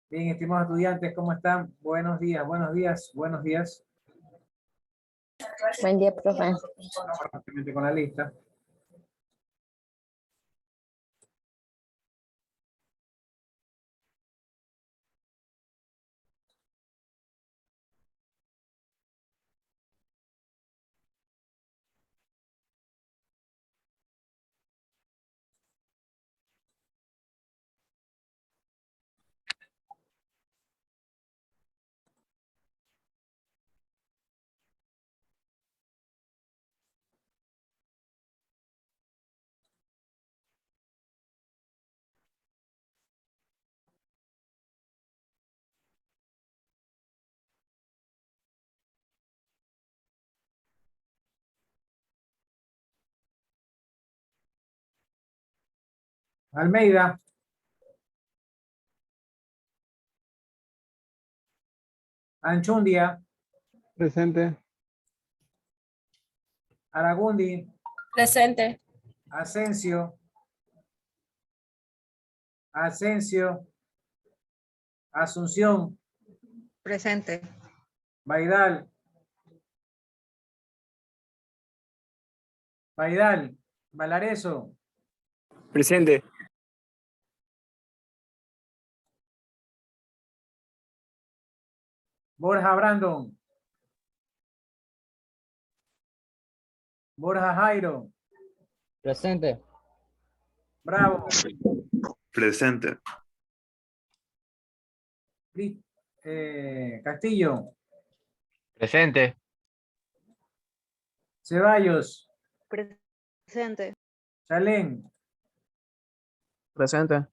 Bien, estimados estudiantes, ¿cómo están? Buenos días, buenos días, buenos días. Buen día, profe. Vamos rápidamente con la lista. Almeida. Anchundia. Presente. Aragundi. Presente. Asensio. Asensio. Asunción. Presente. Baidal. Baidal. Valareso. Presente. Borja Brandon. Borja Jairo. Presente. Bravo. Presente. Castillo. Presente. Ceballos. Presente. Chalén. Presente.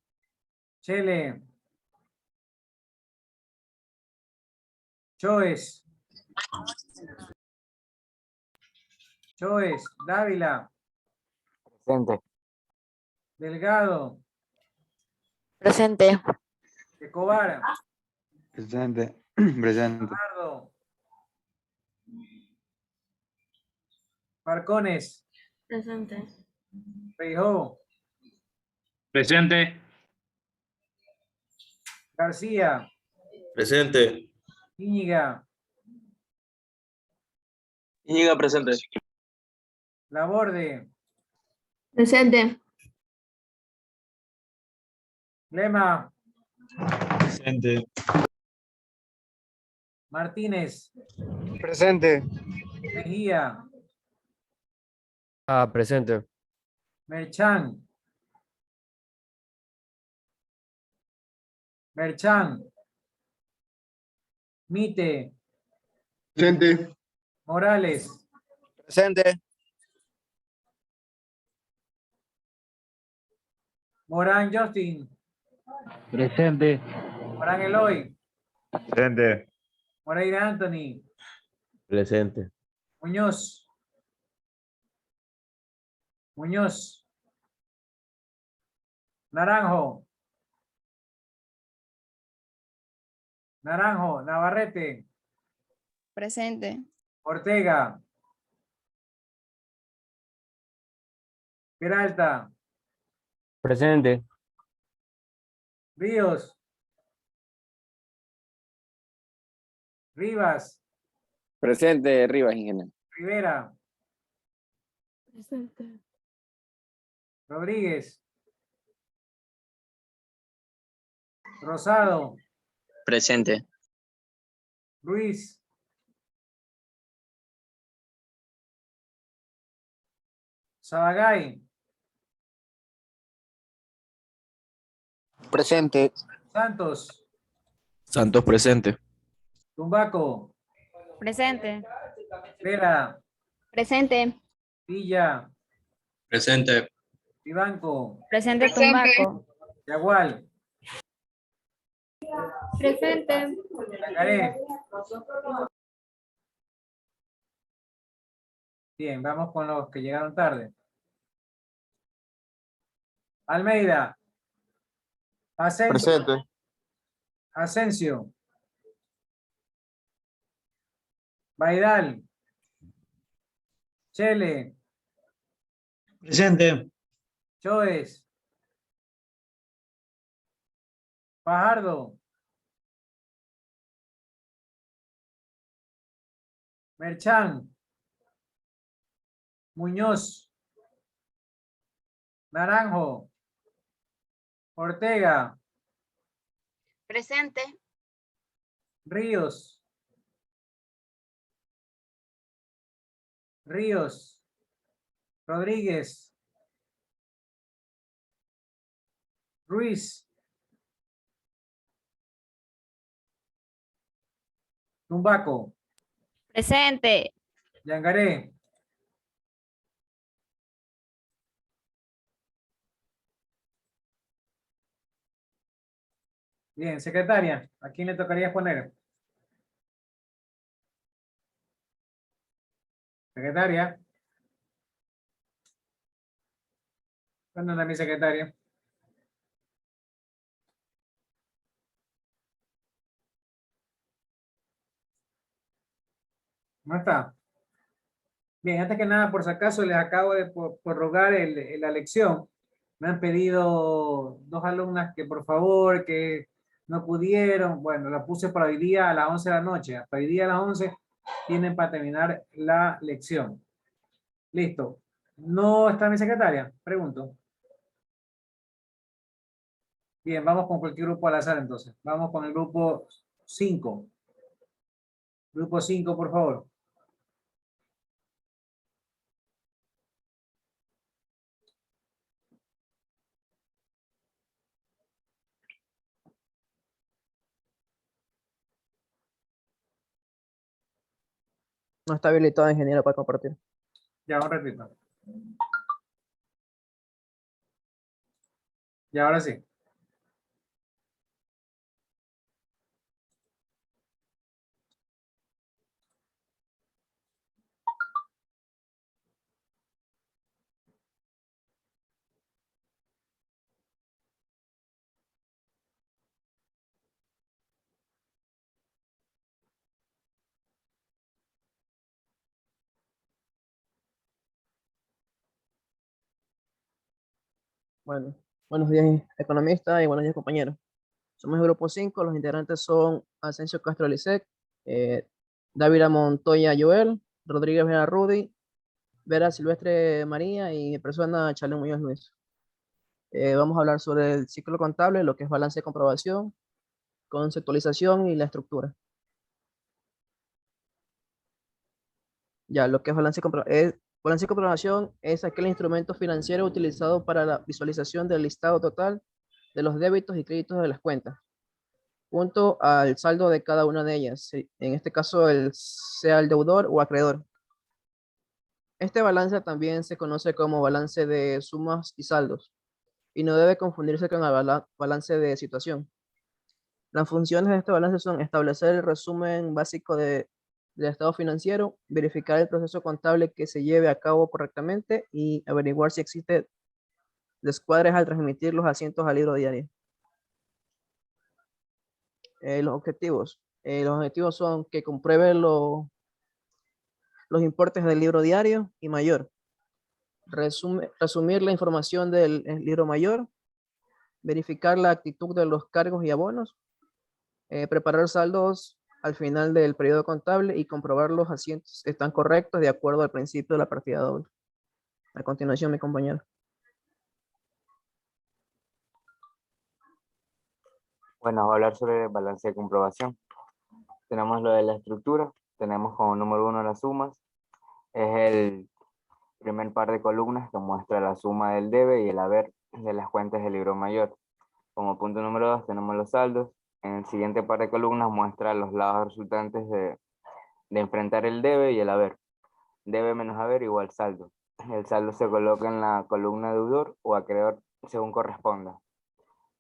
Chele. Choes. Choes. Dávila. Presente. Delgado. Presente. Escobar. Presente. Presente. Pardo. Farcones. Presente. Feijó. Presente. García. Presente. Íñiga. Íñiga presente. Laborde. Presente. Lema. Presente. Martínez. Presente. Mejía. Presente. Merchan. Merchan. Mite. Presente. Morales. Presente. Morán Justin. Presente. Morán Eloy. Presente. Moreira Anthony. Presente. Muñoz. Muñoz. Naranjo. Naranjo. Navarrete. Presente. Ortega. Peralta. Presente. Ríos. Rivas. Presente, Rivas, ingeniero. Rivera. Presente. Rodríguez. Rosado. Presente. Ruiz. Sabagay. Presente. Santos. Santos presente. Tumbaco. Presente. Vera. Presente. Villa. Presente. Vivanco. Presente Tumbaco. Yagual. Presente. Yacaré. Bien, vamos con los que llegaron tarde. Almeida. Asensio. Presente. Asensio. Baidal. Chele. Presente. Choes. Fajardo. Merchan, Muñoz, Naranjo, Ortega, Presente. Ríos, Rodríguez, Ruiz, Tumbaco, Presente. Yangaré, bien, secretaria, ¿a quién le tocaría poner? Secretaria. ¿Dónde anda mi secretaria? ¿No está? Bien, antes que nada, por si acaso, les acabo de prorrogar la lección. Me han pedido dos alumnas que por favor, que no pudieron. Bueno, la puse para hoy día a las 11 de la noche. Hasta hoy día a las 11 tienen para terminar la lección. Listo. ¿No está mi secretaria? Pregunto. Bien, vamos con cualquier grupo al azar entonces. Vamos con el grupo 5. Grupo 5, por favor. No está habilitado, ingeniero, para compartir. Ya, un ratito. Y ahora sí. Bueno, buenos días, economista, y buenos días, compañeros. Somos el grupo 5. Los integrantes son Asensio Castro Lisek, Dávila Montoya Joel, Rodríguez Vera Rudy, Vera Silvestre María y mi persona Charles Muñoz Luis. Vamos a hablar sobre el ciclo contable, lo que es balance de comprobación, conceptualización y la estructura. Ya, lo que es balance de comprobación es aquel instrumento financiero utilizado para la visualización del listado total de los débitos y créditos de las cuentas, junto al saldo de cada una de ellas, en este caso sea el deudor o acreedor. Este balance también se conoce como balance de sumas y saldos, y no debe confundirse con el balance de situación. Las funciones de este balance son establecer el resumen básico del estado financiero, verificar el proceso contable que se lleve a cabo correctamente y averiguar si existe descuadres al transmitir los asientos al libro diario. Los objetivos. Los objetivos son que compruebe los importes del libro diario y mayor. Resumir la información del libro mayor. Verificar la actitud de los cargos y abonos. Preparar saldos al final del periodo contable y comprobar los asientos están correctos de acuerdo al principio de la partida doble. A continuación, mi compañero. Bueno, voy a hablar sobre el balance de comprobación. Tenemos lo de la estructura, tenemos como número 1 las sumas, es el primer par de columnas que muestra la suma del debe y el haber de las cuentas del libro mayor. Como punto número 2 tenemos los saldos, en el siguiente par de columnas muestra los lados resultantes de enfrentar el debe y el haber. Debe menos haber igual saldo. El saldo se coloca en la columna deudor o acreedor según corresponda.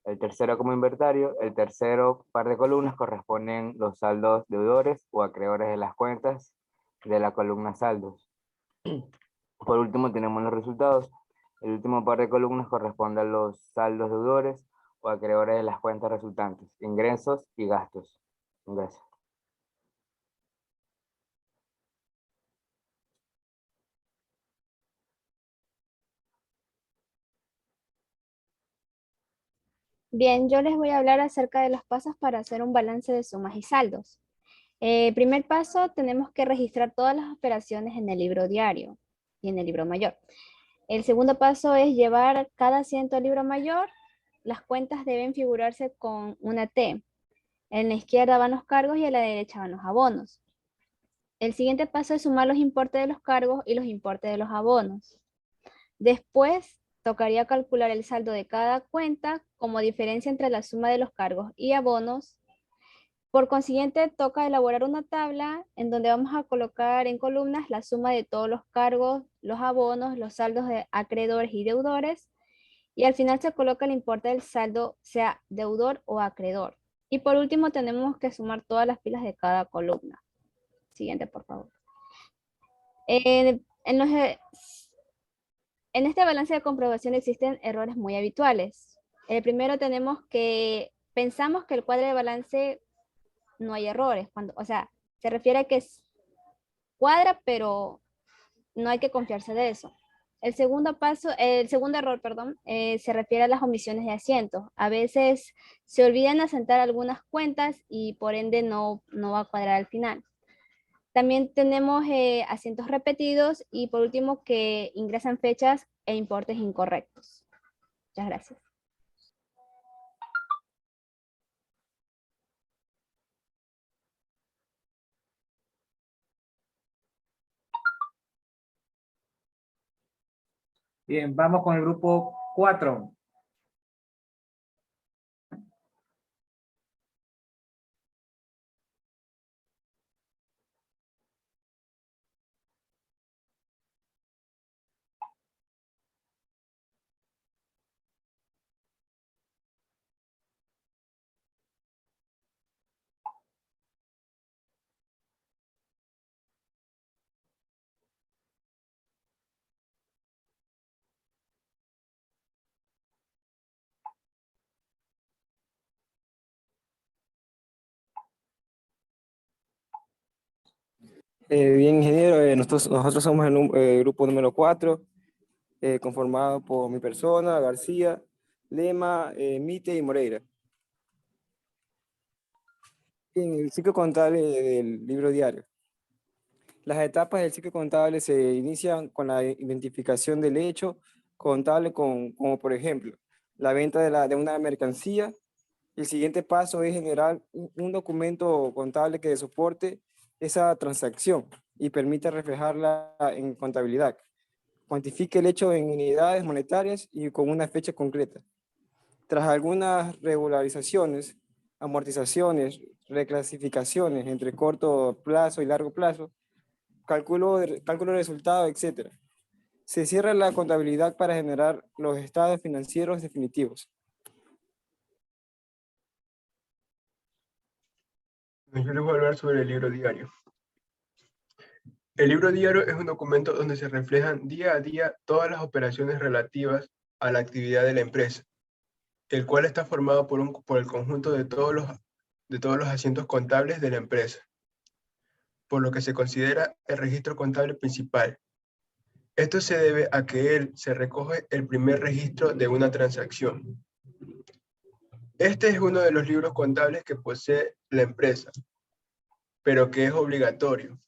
El tercero como inventario, el tercero par de columnas corresponden los saldos deudores o acreedores de las cuentas de la columna saldos. Por último tenemos los resultados. El último par de columnas corresponde a los saldos deudores o acreedores de las cuentas resultantes, ingresos y gastos. Gracias. Bien, yo les voy a hablar acerca de los pasos para hacer un balance de sumas y saldos. Primer paso, tenemos que registrar todas las operaciones en el libro diario y en el libro mayor. El segundo paso es llevar cada asiento al libro mayor. Las cuentas deben figurarse con una T. En la izquierda van los cargos y a la derecha van los abonos. El siguiente paso es sumar los importes de los cargos y los importes de los abonos. Después, tocaría calcular el saldo de cada cuenta como diferencia entre la suma de los cargos y abonos. Por consiguiente, toca elaborar una tabla en donde vamos a colocar en columnas la suma de todos los cargos, los abonos, los saldos de acreedores y deudores. Y al final se coloca el importe del saldo, sea deudor o acreedor. Y por último, tenemos que sumar todas las filas de cada columna. Siguiente, por favor. En este balance de comprobación existen errores muy habituales. El primero tenemos que, pensamos que el cuadro de balance no hay errores. O sea, se refiere a que cuadra, pero no hay que confiarse de eso. El segundo error, se refiere a las omisiones de asientos. A veces se olvidan asentar algunas cuentas y por ende no va a cuadrar al final. También tenemos asientos repetidos y por último que ingresan fechas e importes incorrectos. Muchas gracias. Bien, vamos con el grupo 4. Bien, ingeniero, nosotros somos el grupo número 4, conformado por mi persona, García, Lema, Mite y Moreira. Bien, el ciclo contable del libro diario. Las etapas del ciclo contable se inician con la identificación del hecho contable como por ejemplo, la venta de una mercancía. El siguiente paso es generar un documento contable que soporte esa transacción y permita reflejarla en contabilidad. Cuantifique el hecho en unidades monetarias y con una fecha concreta. Tras algunas regularizaciones, amortizaciones, reclasificaciones entre corto plazo y largo plazo, cálculo de resultados, etc. Se cierra la contabilidad para generar los estados financieros definitivos. Yo les voy a hablar sobre el libro diario. El libro diario es un documento donde se reflejan día a día todas las operaciones relativas a la actividad de la empresa, el cual está formado por el conjunto de todos los asientos contables de la empresa, por lo que se considera el registro contable principal. Esto se debe a que él se recoge el primer registro de una transacción. Este es uno de los libros contables que posee la empresa, pero que es obligatorio,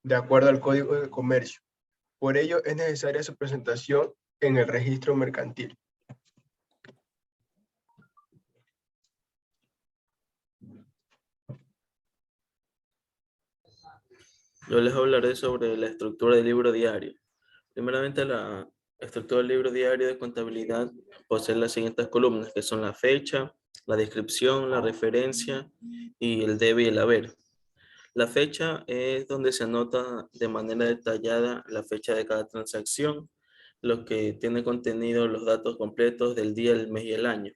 de acuerdo al Código de Comercio. Por ello, es necesaria su presentación en el registro mercantil. Yo les hablaré sobre la estructura del libro diario. Primeramente, la estructura del libro diario de contabilidad posee las siguientes columnas, que son la fecha, la descripción, la referencia y el debe y el haber. La fecha es donde se anota de manera detallada la fecha de cada transacción, lo que tiene contenido los datos completos del día, el mes y el año.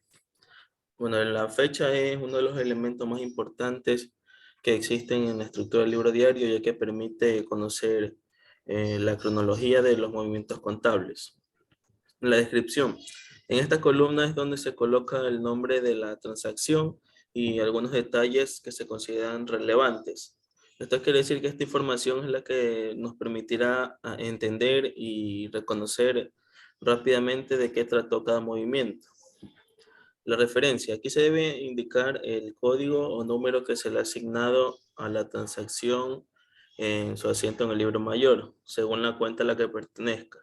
Bueno, la fecha es uno de los elementos más importantes que existen en la estructura del libro diario, ya que permite conocer la cronología de los movimientos contables. La descripción. En esta columna es donde se coloca el nombre de la transacción y algunos detalles que se consideran relevantes. Esto quiere decir que esta información es la que nos permitirá entender y reconocer rápidamente de qué trató cada movimiento. La referencia. Aquí se debe indicar el código o número que se le ha asignado a la transacción en su asiento en el libro mayor, según la cuenta a la que pertenezca.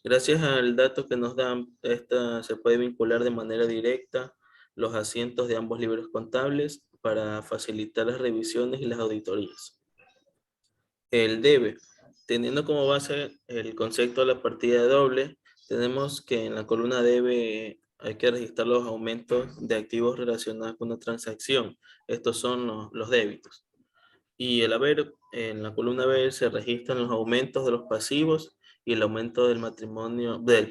Gracias al dato que nos dan, esta se puede vincular de manera directa los asientos de ambos libros contables para facilitar las revisiones y las auditorías. El debe. Teniendo como base el concepto de la partida doble, tenemos que en la columna debe hay que registrar los aumentos de activos relacionados con una transacción. Estos son los débitos. Y el haber, en la columna B se registran los aumentos de los pasivos y el aumento del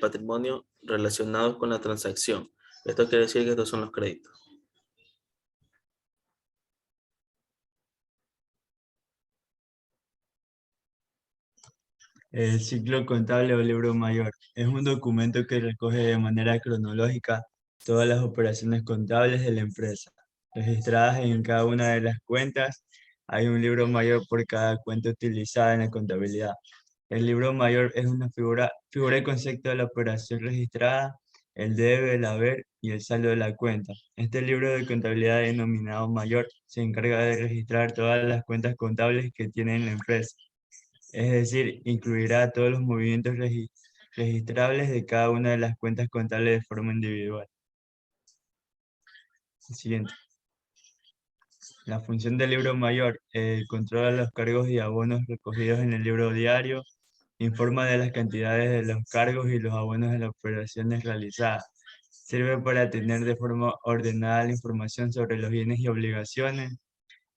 patrimonio relacionados con la transacción. Esto quiere decir que estos son los créditos. El ciclo contable o libro mayor es un documento que recoge de manera cronológica todas las operaciones contables de la empresa, registradas en cada una de las cuentas. Hay un libro mayor por cada cuenta utilizada en la contabilidad. El libro mayor es una figura y concepto de la operación registrada, el debe, el haber y el saldo de la cuenta. Este libro de contabilidad denominado mayor se encarga de registrar todas las cuentas contables que tiene la empresa. Es decir, incluirá todos los movimientos registrables de cada una de las cuentas contables de forma individual. Siguiente. La función del libro mayor controla los cargos y abonos recogidos en el libro diario, informa de las cantidades de los cargos y los abonos de las operaciones realizadas. Sirve para tener de forma ordenada la información sobre los bienes y obligaciones.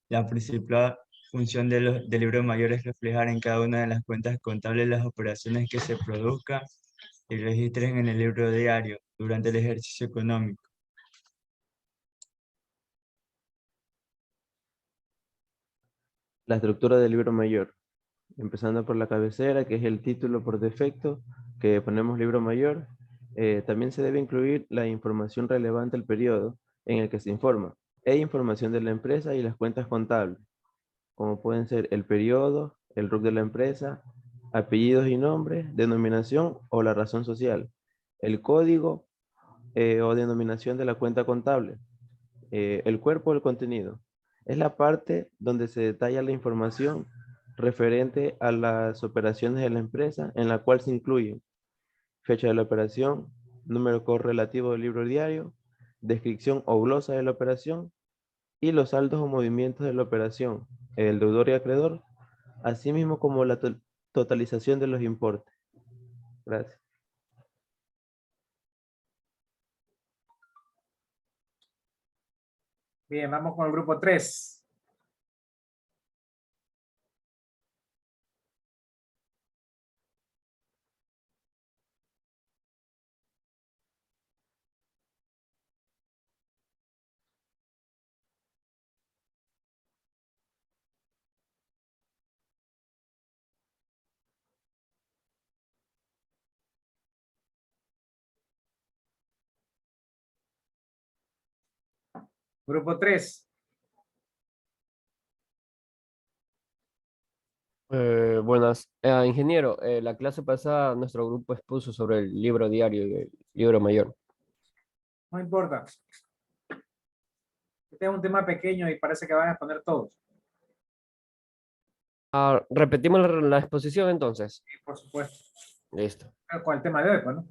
La principal función del libro mayor es reflejar en cada una de las cuentas contables las operaciones que se produzcan y registren en el libro diario durante el ejercicio económico. La estructura del libro mayor, empezando por la cabecera, que es el título por defecto, que ponemos libro mayor. También se debe incluir la información relevante al periodo en el que se informa, e información de la empresa y las cuentas contables, como pueden ser el periodo, el RUC de la empresa, apellidos y nombres, denominación o la razón social, el código o denominación de la cuenta contable, el cuerpo del contenido. Es la parte donde se detalla la información referente a las operaciones de la empresa, en la cual se incluyen fecha de la operación, número correlativo del libro diario, descripción o glosa de la operación y los saldos o movimientos de la operación, el deudor y acreedor, así mismo como la totalización de los importes. Gracias. Bien, vamos con el grupo 3. Grupo 3. Buenas. Ingeniero, la clase pasada nuestro grupo expuso sobre el libro diario y el libro mayor. No importa. Este es un tema pequeño y parece que van a exponer todos. Repetimos la exposición entonces. Sí, por supuesto. Listo. Con el tema de hoy, pues, ¿no?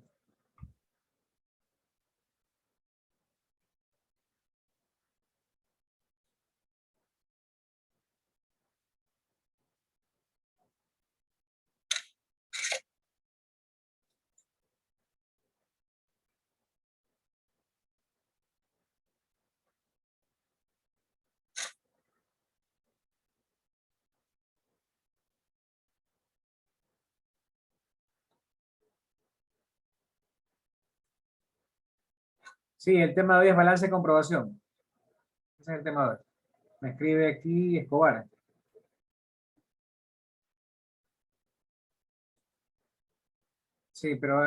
Sí, el tema de hoy es balance de comprobación. Ese es el tema de hoy. Me escribe aquí Escobar. Sí, pero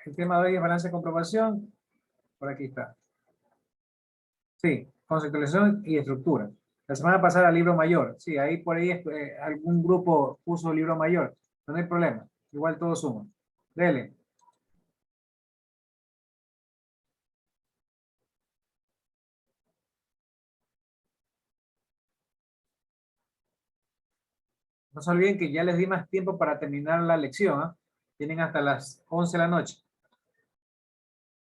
el tema de hoy es balance de comprobación. Por aquí está. Sí, conceptualización y estructura. La semana pasada libro mayor. Sí, ahí por ahí algún grupo puso libro mayor. No hay problema. Igual todos suman. Dele. No se olviden que ya les di más tiempo para terminar la lección, ¿ah? Tienen hasta las 11 de la noche.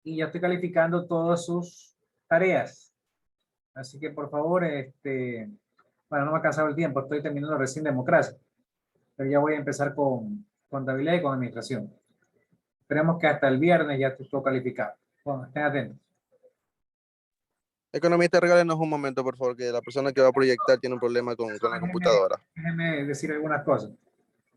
Y ya estoy calificando todas sus tareas. Así que por favor, bueno, no me ha cansado el tiempo, estoy terminando recién democracia. Pero ya voy a empezar con contabilidad y con administración. Esperemos que hasta el viernes ya esté todo calificado. Bueno, estén atentos. Economista, regálenos un momento, por favor, que la persona que va a proyectar tiene un problema con la computadora. Déjenme decir algunas cosas.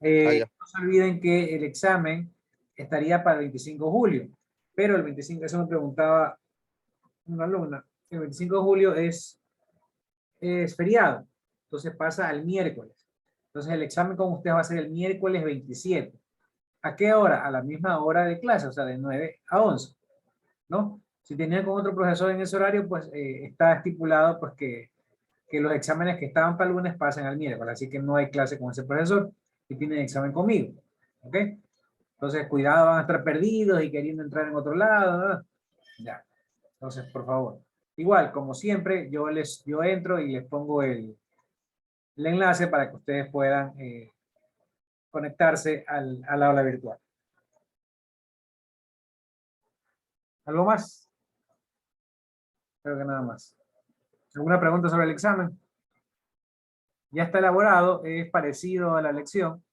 Ya. No se olviden que el examen estaría para el 25 de julio, pero el 25, eso me preguntaba una alumna, el 25 de julio es feriado, entonces pasa al miércoles. Entonces el examen con ustedes va a ser el miércoles 27. ¿A qué hora? A la misma hora de clase, o sea, de 9 a 11, ¿no? Si tenían con otro profesor en ese horario, pues está estipulado pues que los exámenes que estaban para el lunes pasen al miércoles, así que no hay clase con ese profesor y tienen examen conmigo, ¿ok? Entonces, cuidado, van a estar perdidos y queriendo entrar en otro lado, ¿no? Ya, entonces, por favor. Igual, como siempre, yo entro y les pongo el enlace para que ustedes puedan conectarse al aula virtual. ¿Algo más? Creo que nada más. ¿Alguna pregunta sobre el examen? Ya está elaborado, es parecido a la lección.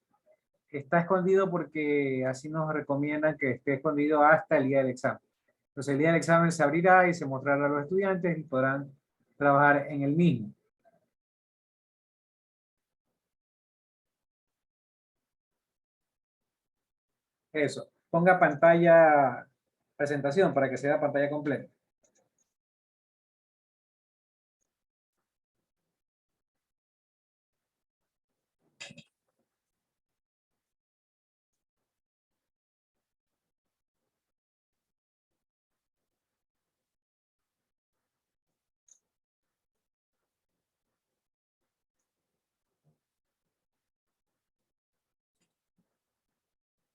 Está escondido porque así nos recomiendan que esté escondido hasta el día del examen. Entonces el día del examen se abrirá y se mostrará a los estudiantes y podrán trabajar en el mismo. Eso. Ponga pantalla presentación para que se vea pantalla completa.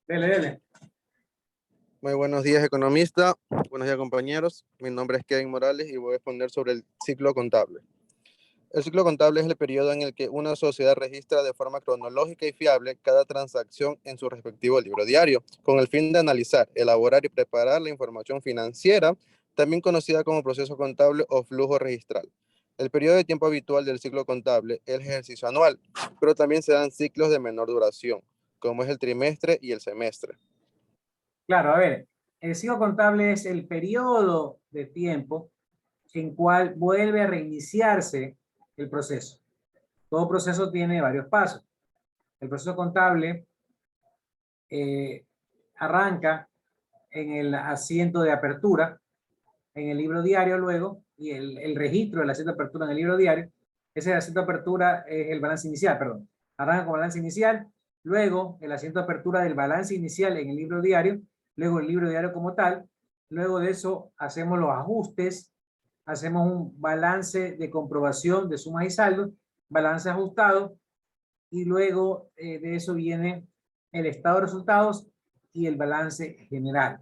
Dele, dele. Muy buenos días, economista. Buenos días, compañeros. Mi nombre es Kevin Morales y voy a responder sobre el ciclo contable. El ciclo contable es el periodo en el que una sociedad registra de forma cronológica y fiable cada transacción en su respectivo libro diario, con el fin de analizar, elaborar y preparar la información financiera, también conocida como proceso contable o flujo registral. El periodo de tiempo habitual del ciclo contable es el ejercicio anual, pero también se dan ciclos de menor duración, como es el trimestre y el semestre. Claro, a ver, el ciclo contable es el periodo de tiempo en cual vuelve a reiniciarse el proceso. Todo proceso tiene varios pasos. El proceso contable arranca en el asiento de apertura, en el libro diario luego, y el registro del asiento de apertura en el libro diario. Ese asiento de apertura es el balance inicial, perdón. Arranca con balance inicial, luego el asiento de apertura del balance inicial en el libro diario, luego el libro diario como tal. Luego de eso hacemos los ajustes, hacemos un balance de comprobación de sumas y saldos, balance ajustado, y luego de eso viene el estado de resultados y el balance general.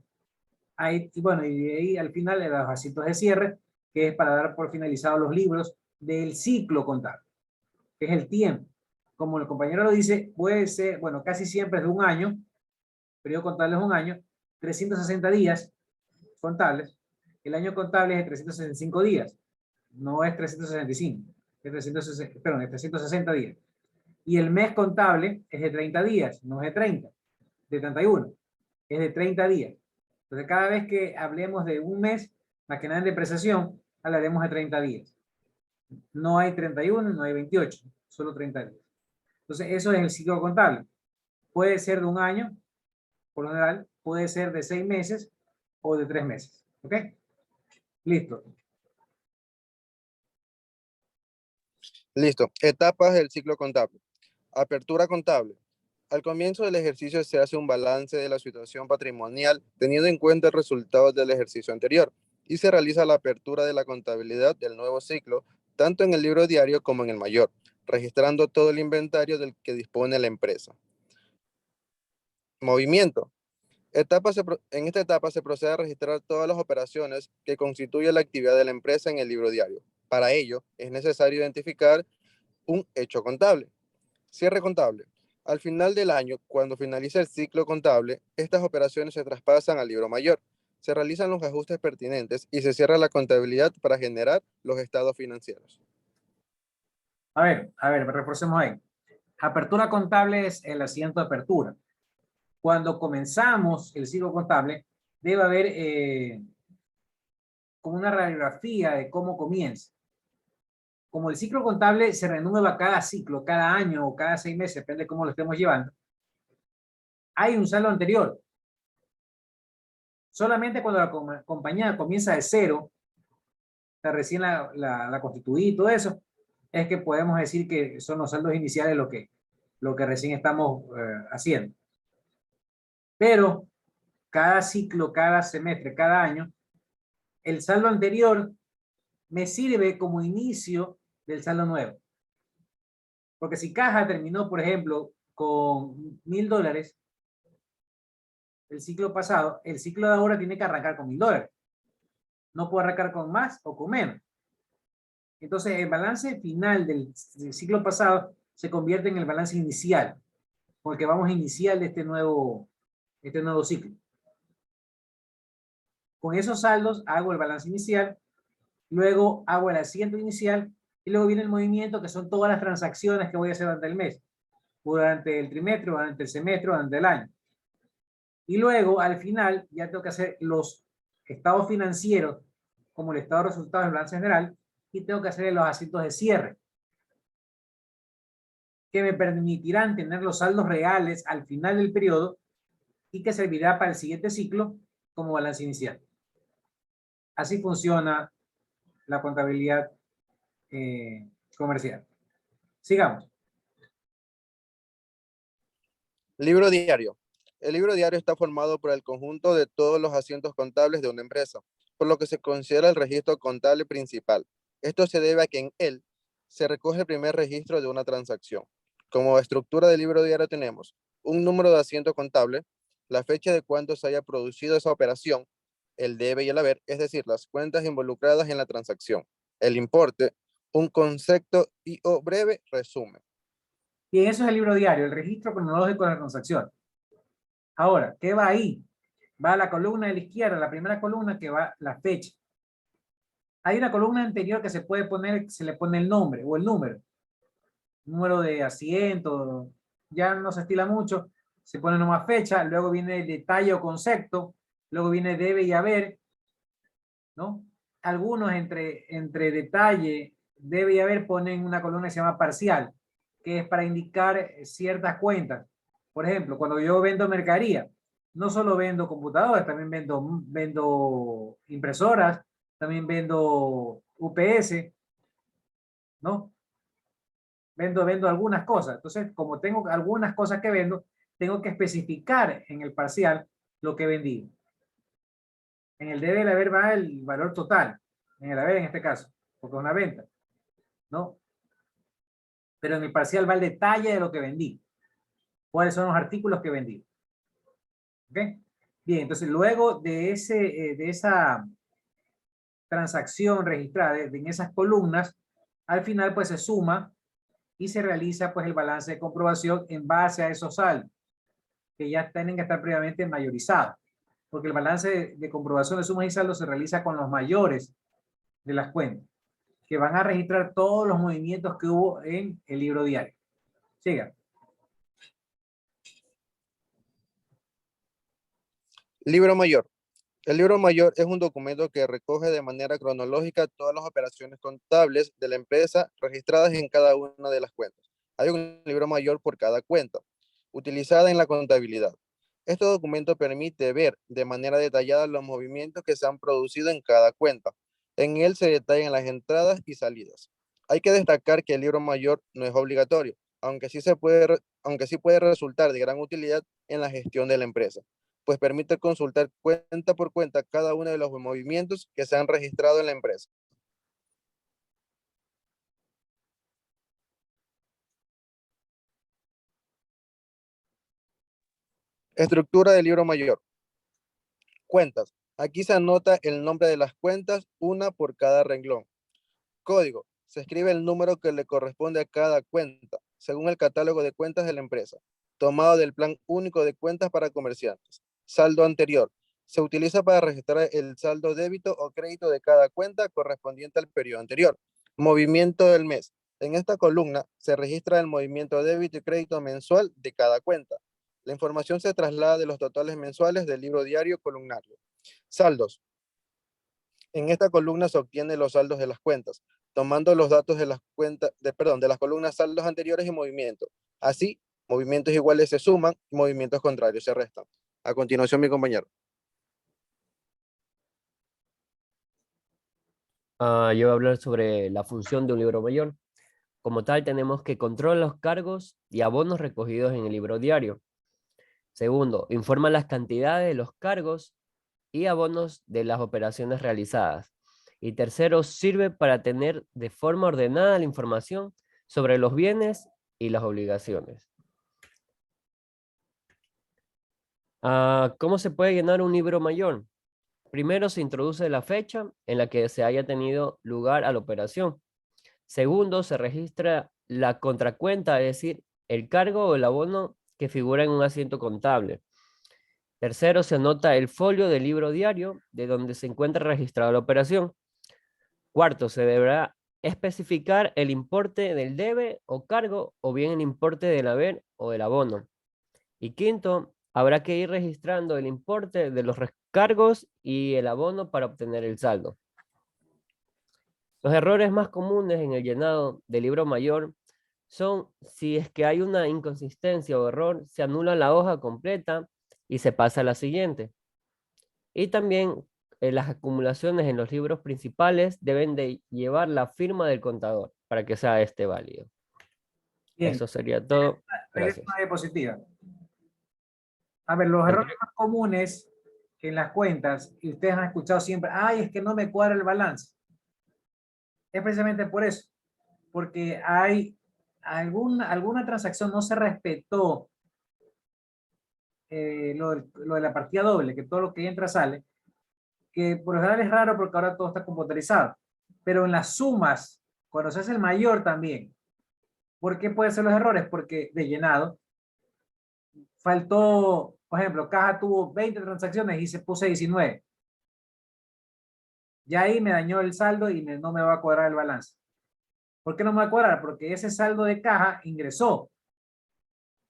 Ahí, y bueno, y de ahí al final los asientos de cierre, que es para dar por finalizados los libros del ciclo contable, que es el tiempo. Como el compañero lo dice, puede ser, bueno, casi siempre es de un año, periodo contable es un año, 360 días contables. El año contable es de 365 días, no es 365, es 360 días. Y el mes contable es de 30 días, no es de 30, de 31, es de 30 días. Entonces, cada vez que hablemos de un mes, más que nada en depreciación, hablaremos de 30 días. No hay 31, no hay 28, solo 30 días. Entonces, eso es el ciclo contable. Puede ser de un año, por lo general, puede ser de 6 meses o de 3 meses. ¿Ok? Listo. Listo. Etapas del ciclo contable. Apertura contable. Al comienzo del ejercicio se hace un balance de la situación patrimonial teniendo en cuenta el resultado del ejercicio anterior y se realiza la apertura de la contabilidad del nuevo ciclo, tanto en el libro diario como en el mayor, registrando todo el inventario del que dispone la empresa. Movimiento. En esta etapa se procede a registrar todas las operaciones que constituyen la actividad de la empresa en el libro diario. Para ello, es necesario identificar un hecho contable. Cierre contable. Al final del año, cuando finaliza el ciclo contable, estas operaciones se traspasan al libro mayor. Se realizan los ajustes pertinentes y se cierra la contabilidad para generar los estados financieros. A ver, reforcemos ahí. Apertura contable es el asiento de apertura. Cuando comenzamos el ciclo contable, debe haber como una radiografía de cómo comienza. Como el ciclo contable se renueva cada ciclo, cada año o cada 6 meses, depende de cómo lo estemos llevando, hay un saldo anterior. Solamente cuando la compañía comienza de cero, recién la constituí y todo eso, es que podemos decir que son los saldos iniciales lo que recién estamos haciendo. Pero cada ciclo, cada semestre, cada año, el saldo anterior me sirve como inicio del saldo nuevo. Porque si caja terminó, por ejemplo, con $1,000, el ciclo pasado, el ciclo de ahora tiene que arrancar con $1,000. No puede arrancar con más o con menos. Entonces, el balance final del ciclo pasado se convierte en el balance inicial, con el que vamos a iniciar este nuevo ciclo. Con esos saldos hago el balance inicial, luego hago el asiento inicial y luego viene el movimiento, que son todas las transacciones que voy a hacer durante el mes, durante el trimestre, durante el semestre, durante el año. Y luego, al final, ya tengo que hacer los estados financieros, como el estado de resultados del balance general, y tengo que hacer los asientos de cierre, que me permitirán tener los saldos reales al final del periodo y que servirá para el siguiente ciclo como balance inicial. Así funciona la contabilidad comercial. Sigamos. Libro diario. El libro diario está formado por el conjunto de todos los asientos contables de una empresa, por lo que se considera el registro contable principal. Esto se debe a que en él se recoge el primer registro de una transacción. Como estructura del libro diario tenemos un número de asiento contable, la fecha de cuándo se haya producido esa operación, el debe y el haber, es decir, las cuentas involucradas en la transacción, el importe, un concepto y o breve resumen. Bien, eso es el libro diario, el registro cronológico de la transacción. Ahora, ¿qué va ahí? Va a la columna de la izquierda, la primera columna que va la fecha. Hay una columna anterior que se puede poner, se le pone el nombre o el número de asiento, ya no se estila mucho, se pone nomás fecha, luego viene el detalle o concepto, luego viene debe y haber, ¿no? Algunos entre detalle, debe y haber ponen una columna que se llama parcial, que es para indicar ciertas cuentas. Por ejemplo, cuando yo vendo mercadería, no solo vendo computadoras, también vendo impresoras, también vendo UPS, ¿no? Vendo algunas cosas. Entonces, como tengo algunas cosas que vendo, tengo que especificar en el parcial lo que he vendido. En el debe y el haber va el valor total. En el haber, en este caso, porque es una venta, ¿no? Pero en el parcial va el detalle de lo que vendí. ¿Cuáles son los artículos que vendí? ¿Ok? Bien, entonces luego de esa transacción registrada en esas columnas, al final pues se suma y se realiza pues el balance de comprobación en base a esos saldos que ya tienen que estar previamente mayorizados, porque el balance de comprobación de sumas y saldos se realiza con los mayores de las cuentas, que van a registrar todos los movimientos que hubo en el libro diario. Siga. Libro mayor. El libro mayor es un documento que recoge de manera cronológica todas las operaciones contables de la empresa registradas en cada una de las cuentas. Hay un libro mayor por cada cuenta, utilizada en la contabilidad. Este documento permite ver de manera detallada los movimientos que se han producido en cada cuenta. En él se detallan las entradas y salidas. Hay que destacar que el libro mayor no es obligatorio, aunque sí puede resultar de gran utilidad en la gestión de la empresa, pues permite consultar cuenta por cuenta cada uno de los movimientos que se han registrado en la empresa. Estructura del libro mayor. Cuentas. Aquí se anota el nombre de las cuentas, una por cada renglón. Código. Se escribe el número que le corresponde a cada cuenta. según el catálogo de cuentas de la empresa, tomado del Plan Único de Cuentas para Comerciantes. Saldo anterior. Se utiliza para registrar el saldo débito o crédito de cada cuenta correspondiente al periodo anterior. Movimiento del mes. En esta columna se registra el movimiento débito y crédito mensual de cada cuenta. La información se traslada de los totales mensuales del libro diario columnario. Saldos. En esta columna se obtienen los saldos de las cuentas, tomando los datos de las cuentas, de las columnas saldos anteriores y movimientos. Así, movimientos iguales se suman, movimientos contrarios se restan. A continuación, mi compañero. Yo voy a hablar sobre la función de un libro mayor. Como tal, tenemos que controlar los cargos y abonos recogidos en el libro diario. Segundo, informa las cantidades de los cargos y abonos de las operaciones realizadas. Y tercero, sirve para tener de forma ordenada la información sobre los bienes y las obligaciones. ¿Cómo se puede llenar un libro mayor? Primero se introduce la fecha en la que se haya tenido lugar a la operación. Segundo, se registra la contracuenta, es decir, el cargo o el abono que figura en un asiento contable. Tercero, se anota el folio del libro diario de donde se encuentra registrada la operación. Cuarto, se deberá especificar el importe del debe o cargo o bien el importe del haber o del abono. Y quinto, habrá que ir registrando el importe de los recargos y el abono para obtener el saldo. Los errores más comunes en el llenado del libro mayor son si es que hay una inconsistencia o error, se anula la hoja completa y se pasa a la siguiente. Y también las acumulaciones en los libros principales deben de llevar la firma del contador para que sea válido. Bien. Eso sería todo. Regreso Gracias. a una diapositiva. A ver, los errores más comunes en las cuentas, y ustedes han escuchado siempre, ay, es que no me cuadra el balance. Es precisamente por eso, porque hay alguna transacción no se respetó lo de la partida doble, que todo lo que entra sale, que por lo general es raro porque ahora todo está computarizado, pero en las sumas, cuando se hace el mayor también. ¿Por qué pueden ser los errores? Porque de llenado faltó, por ejemplo, caja tuvo 20 transacciones y se puso 19. Ya ahí me dañó el saldo y no me va a cuadrar el balance. ¿Por qué no me va a cuadrar? Porque ese saldo de caja ingresó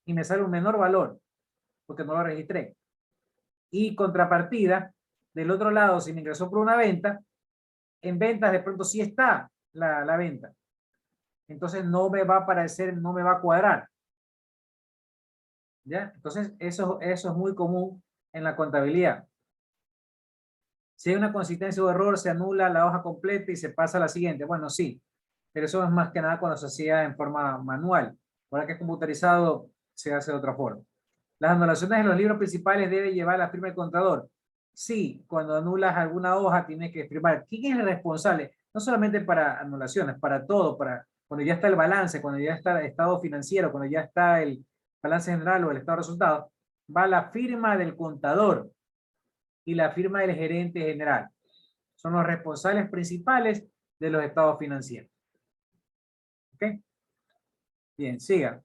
y me sale un menor valor porque no lo registré. Y contrapartida, del otro lado, si me ingresó por una venta, en ventas de pronto sí está la venta. Entonces no me va a aparecer, no me va a cuadrar. ¿Ya? Entonces eso es muy común en la contabilidad. Si hay una consistencia o error, se anula la hoja completa y se pasa a la siguiente. Bueno, sí, pero eso es más que nada cuando se hacía en forma manual. Ahora que es computarizado, se hace de otra forma. Las anulaciones en los libros principales deben llevar la firma del contador. Sí, cuando anulas alguna hoja tienes que firmar. ¿Quién es el responsable? No solamente para anulaciones, para todo, para cuando ya está el balance, cuando ya está el estado financiero, cuando ya está el balance general o el estado de resultados, va la firma del contador y la firma del gerente general. Son los responsables principales de los estados financieros. ¿Ok? Bien, siga.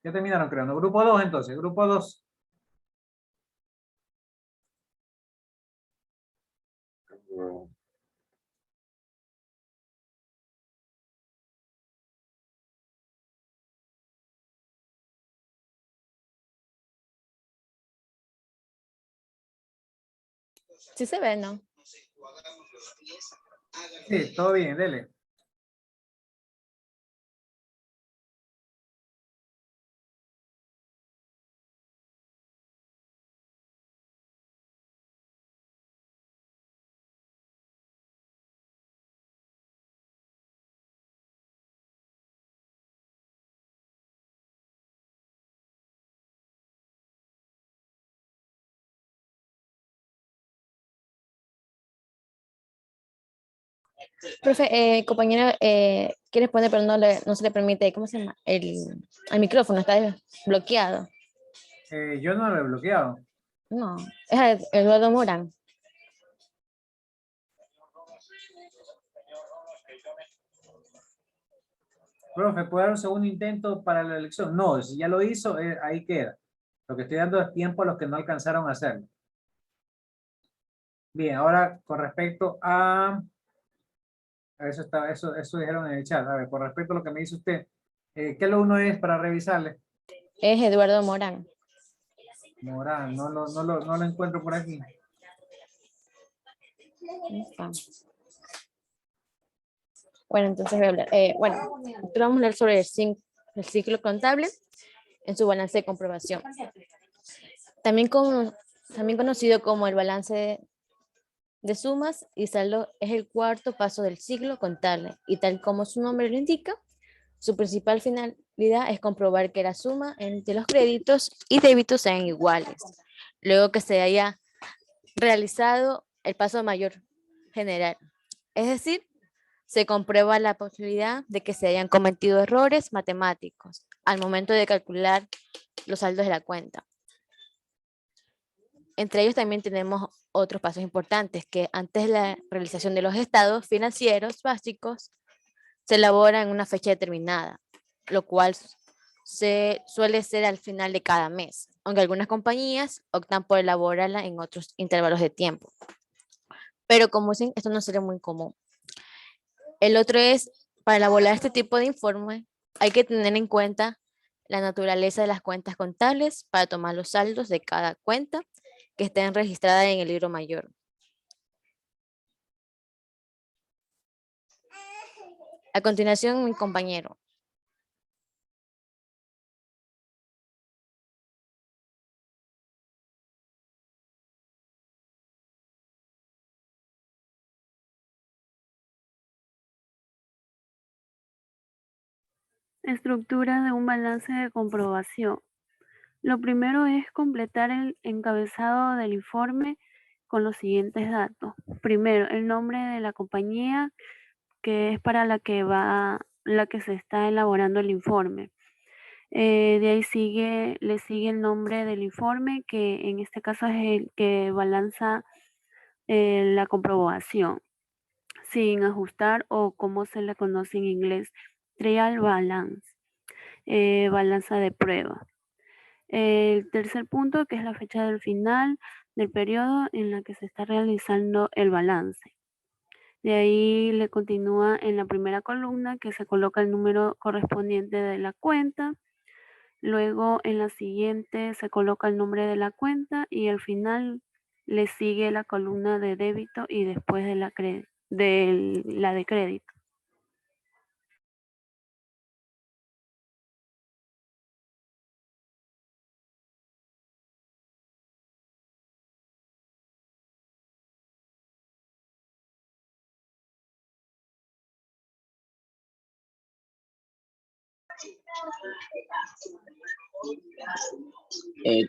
Ya terminaron, creo, ¿no? Grupo 2 entonces, grupo 2. Sí se ve, ¿no? Sí, todo bien, dele. Profe, compañera, ¿quieres poner, pero no se le permite, ¿cómo se llama? El micrófono está bloqueado. Yo no lo he bloqueado. No, es Eduardo Morán. Profe, ¿puede dar un segundo intento para la elección? No, si ya lo hizo, ahí queda. Lo que estoy dando es tiempo a los que no alcanzaron a hacerlo. Bien, ahora con respecto a eso dijeron en el chat. A ver, con respecto a lo que me dice usted, ¿qué alumno es para revisarle? Es Eduardo Morán. Morán, no lo encuentro por aquí. Bueno, entonces voy a hablar. Bueno, vamos a hablar sobre el ciclo contable en su balance de comprobación. También conocido como el balance de sumas y saldo, es el cuarto paso del ciclo contable y tal como su nombre lo indica, su principal finalidad es comprobar que la suma entre los créditos y débitos sean iguales. Luego que se haya realizado el paso mayor general, es decir, se comprueba la posibilidad de que se hayan cometido errores matemáticos al momento de calcular los saldos de la cuenta. Entre ellos también tenemos otros pasos importantes, que antes de la realización de los estados financieros básicos se elabora en una fecha determinada, lo cual suele ser al final de cada mes, aunque algunas compañías optan por elaborarla en otros intervalos de tiempo. Pero como dicen, esto no sería muy común. El otro es, para elaborar este tipo de informe, hay que tener en cuenta la naturaleza de las cuentas contables para tomar los saldos de cada cuenta que estén registradas en el libro mayor. A continuación, mi compañero. Estructura de un balance de comprobación. Lo primero es completar el encabezado del informe con los siguientes datos. Primero, el nombre de la compañía que es para la que se está elaborando el informe. De ahí le sigue el nombre del informe, que en este caso es el que balanza la comprobación, sin ajustar o como se le conoce en inglés, trial balance, balanza de prueba. El tercer punto, que es la fecha del final del periodo en la que se está realizando el balance. De ahí le continúa en la primera columna que se coloca el número correspondiente de la cuenta. Luego en la siguiente se coloca el nombre de la cuenta y al final le sigue la columna de débito y después de la de crédito.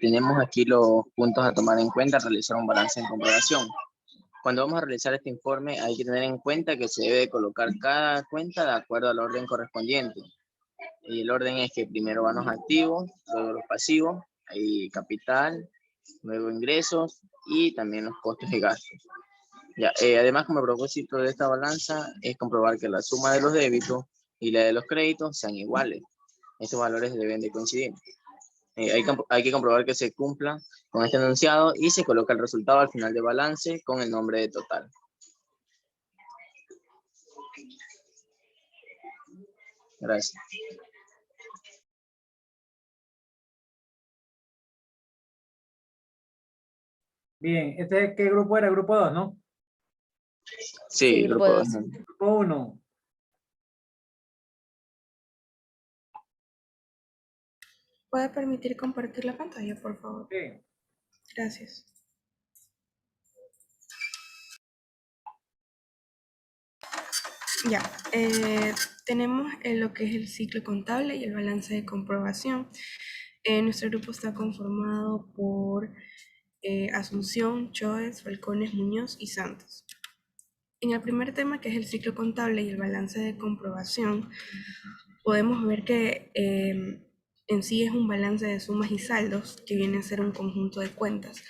Tenemos aquí los puntos a tomar en cuenta al realizar un balance en comprobación. Cuando vamos a realizar este informe hay que tener en cuenta que se debe colocar cada cuenta de acuerdo al orden correspondiente. Y el orden es que primero van los activos, luego los pasivos, ahí capital, luego ingresos y también los costos y gastos. Ya, además, como propósito de esta balanza es comprobar que la suma de los débitos y la de los créditos sean iguales. Estos valores deben de coincidir. Hay que comprobar que se cumpla con este enunciado y se coloca el resultado al final del balance con el nombre de total. Gracias. Bien, ¿qué grupo era? Grupo 2, ¿no? Sí, grupo 2. Grupo 1. ¿Puede permitir compartir la pantalla, por favor? Sí. Gracias. Ya, tenemos lo que es el ciclo contable y el balance de comprobación. Nuestro grupo está conformado por Asunción, Choes, Falcones, Muñoz y Santos. En el primer tema, que es el ciclo contable y el balance de comprobación, podemos ver que en sí es un balance de sumas y saldos que viene a ser un conjunto de cuentas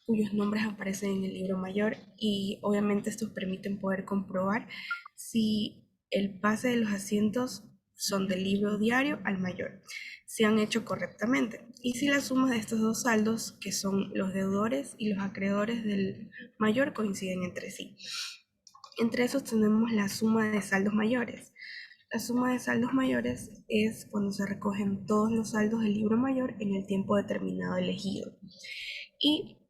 cuyos nombres aparecen en el libro mayor y obviamente estos permiten poder comprobar si el pase de los asientos son del libro diario al mayor se han hecho correctamente. Y si la suma de estos dos saldos, que son los deudores y los acreedores del mayor, coinciden entre sí. Entre esos tenemos la suma de saldos mayores. La suma de saldos mayores es cuando se recogen todos los saldos del libro mayor en el tiempo determinado elegido. Y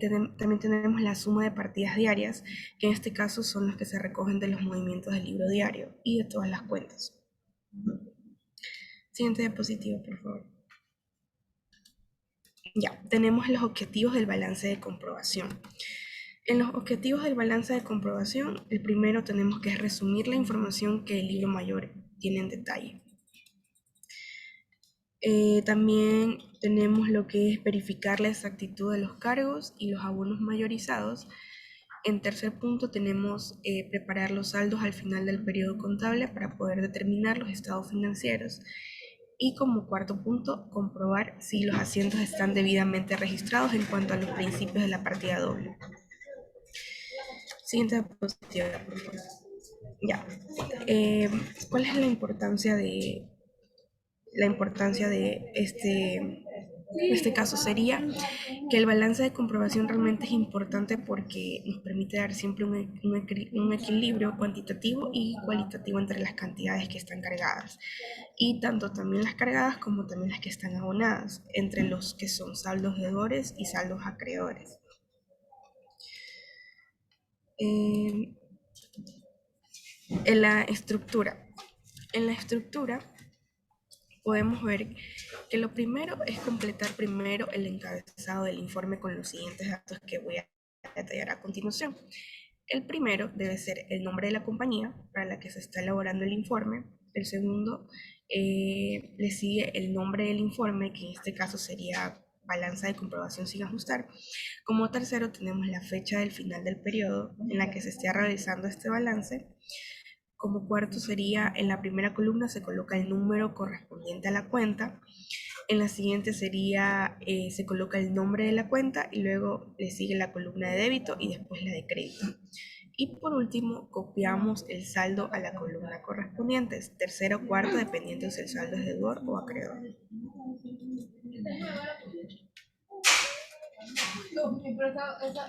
también tenemos la suma de partidas diarias, que en este caso son las que se recogen de los movimientos del libro diario y de todas las cuentas. Siguiente diapositiva, por favor. Ya, tenemos los objetivos del balance de comprobación. En los objetivos del balance de comprobación, el primero tenemos que resumir la información que el libro mayor tiene en detalle. También tenemos lo que es verificar la exactitud de los cargos y los abonos mayorizados. En tercer punto tenemos preparar los saldos al final del periodo contable para poder determinar los estados financieros. Y como cuarto punto, comprobar si los asientos están debidamente registrados en cuanto a los principios de la partida doble. Siguiente diapositiva, por favor. Ya. ¿Cuál es la importancia de este caso? Sería que el balance de comprobación realmente es importante porque nos permite dar siempre un equilibrio cuantitativo y cualitativo entre las cantidades que están cargadas, y tanto también las cargadas como también las que están abonadas, entre los que son saldos deudores y saldos acreedores. En la estructura podemos ver que lo primero es completar primero el encabezado del informe con los siguientes datos que voy a detallar a continuación. El primero debe ser el nombre de la compañía para la que se está elaborando el informe. El segundo le sigue el nombre del informe, que en este caso sería balanza de comprobación sin ajustar. Como tercero tenemos la fecha del final del periodo en la que se esté realizando este balance. Como cuarto sería, en la primera columna se coloca el número correspondiente a la cuenta. En la siguiente sería, se coloca el nombre de la cuenta y luego le sigue la columna de débito y después la de crédito. Y por último, copiamos el saldo a la columna correspondiente, tercero o cuarto, dependiendo si el saldo es deudor o acreedor.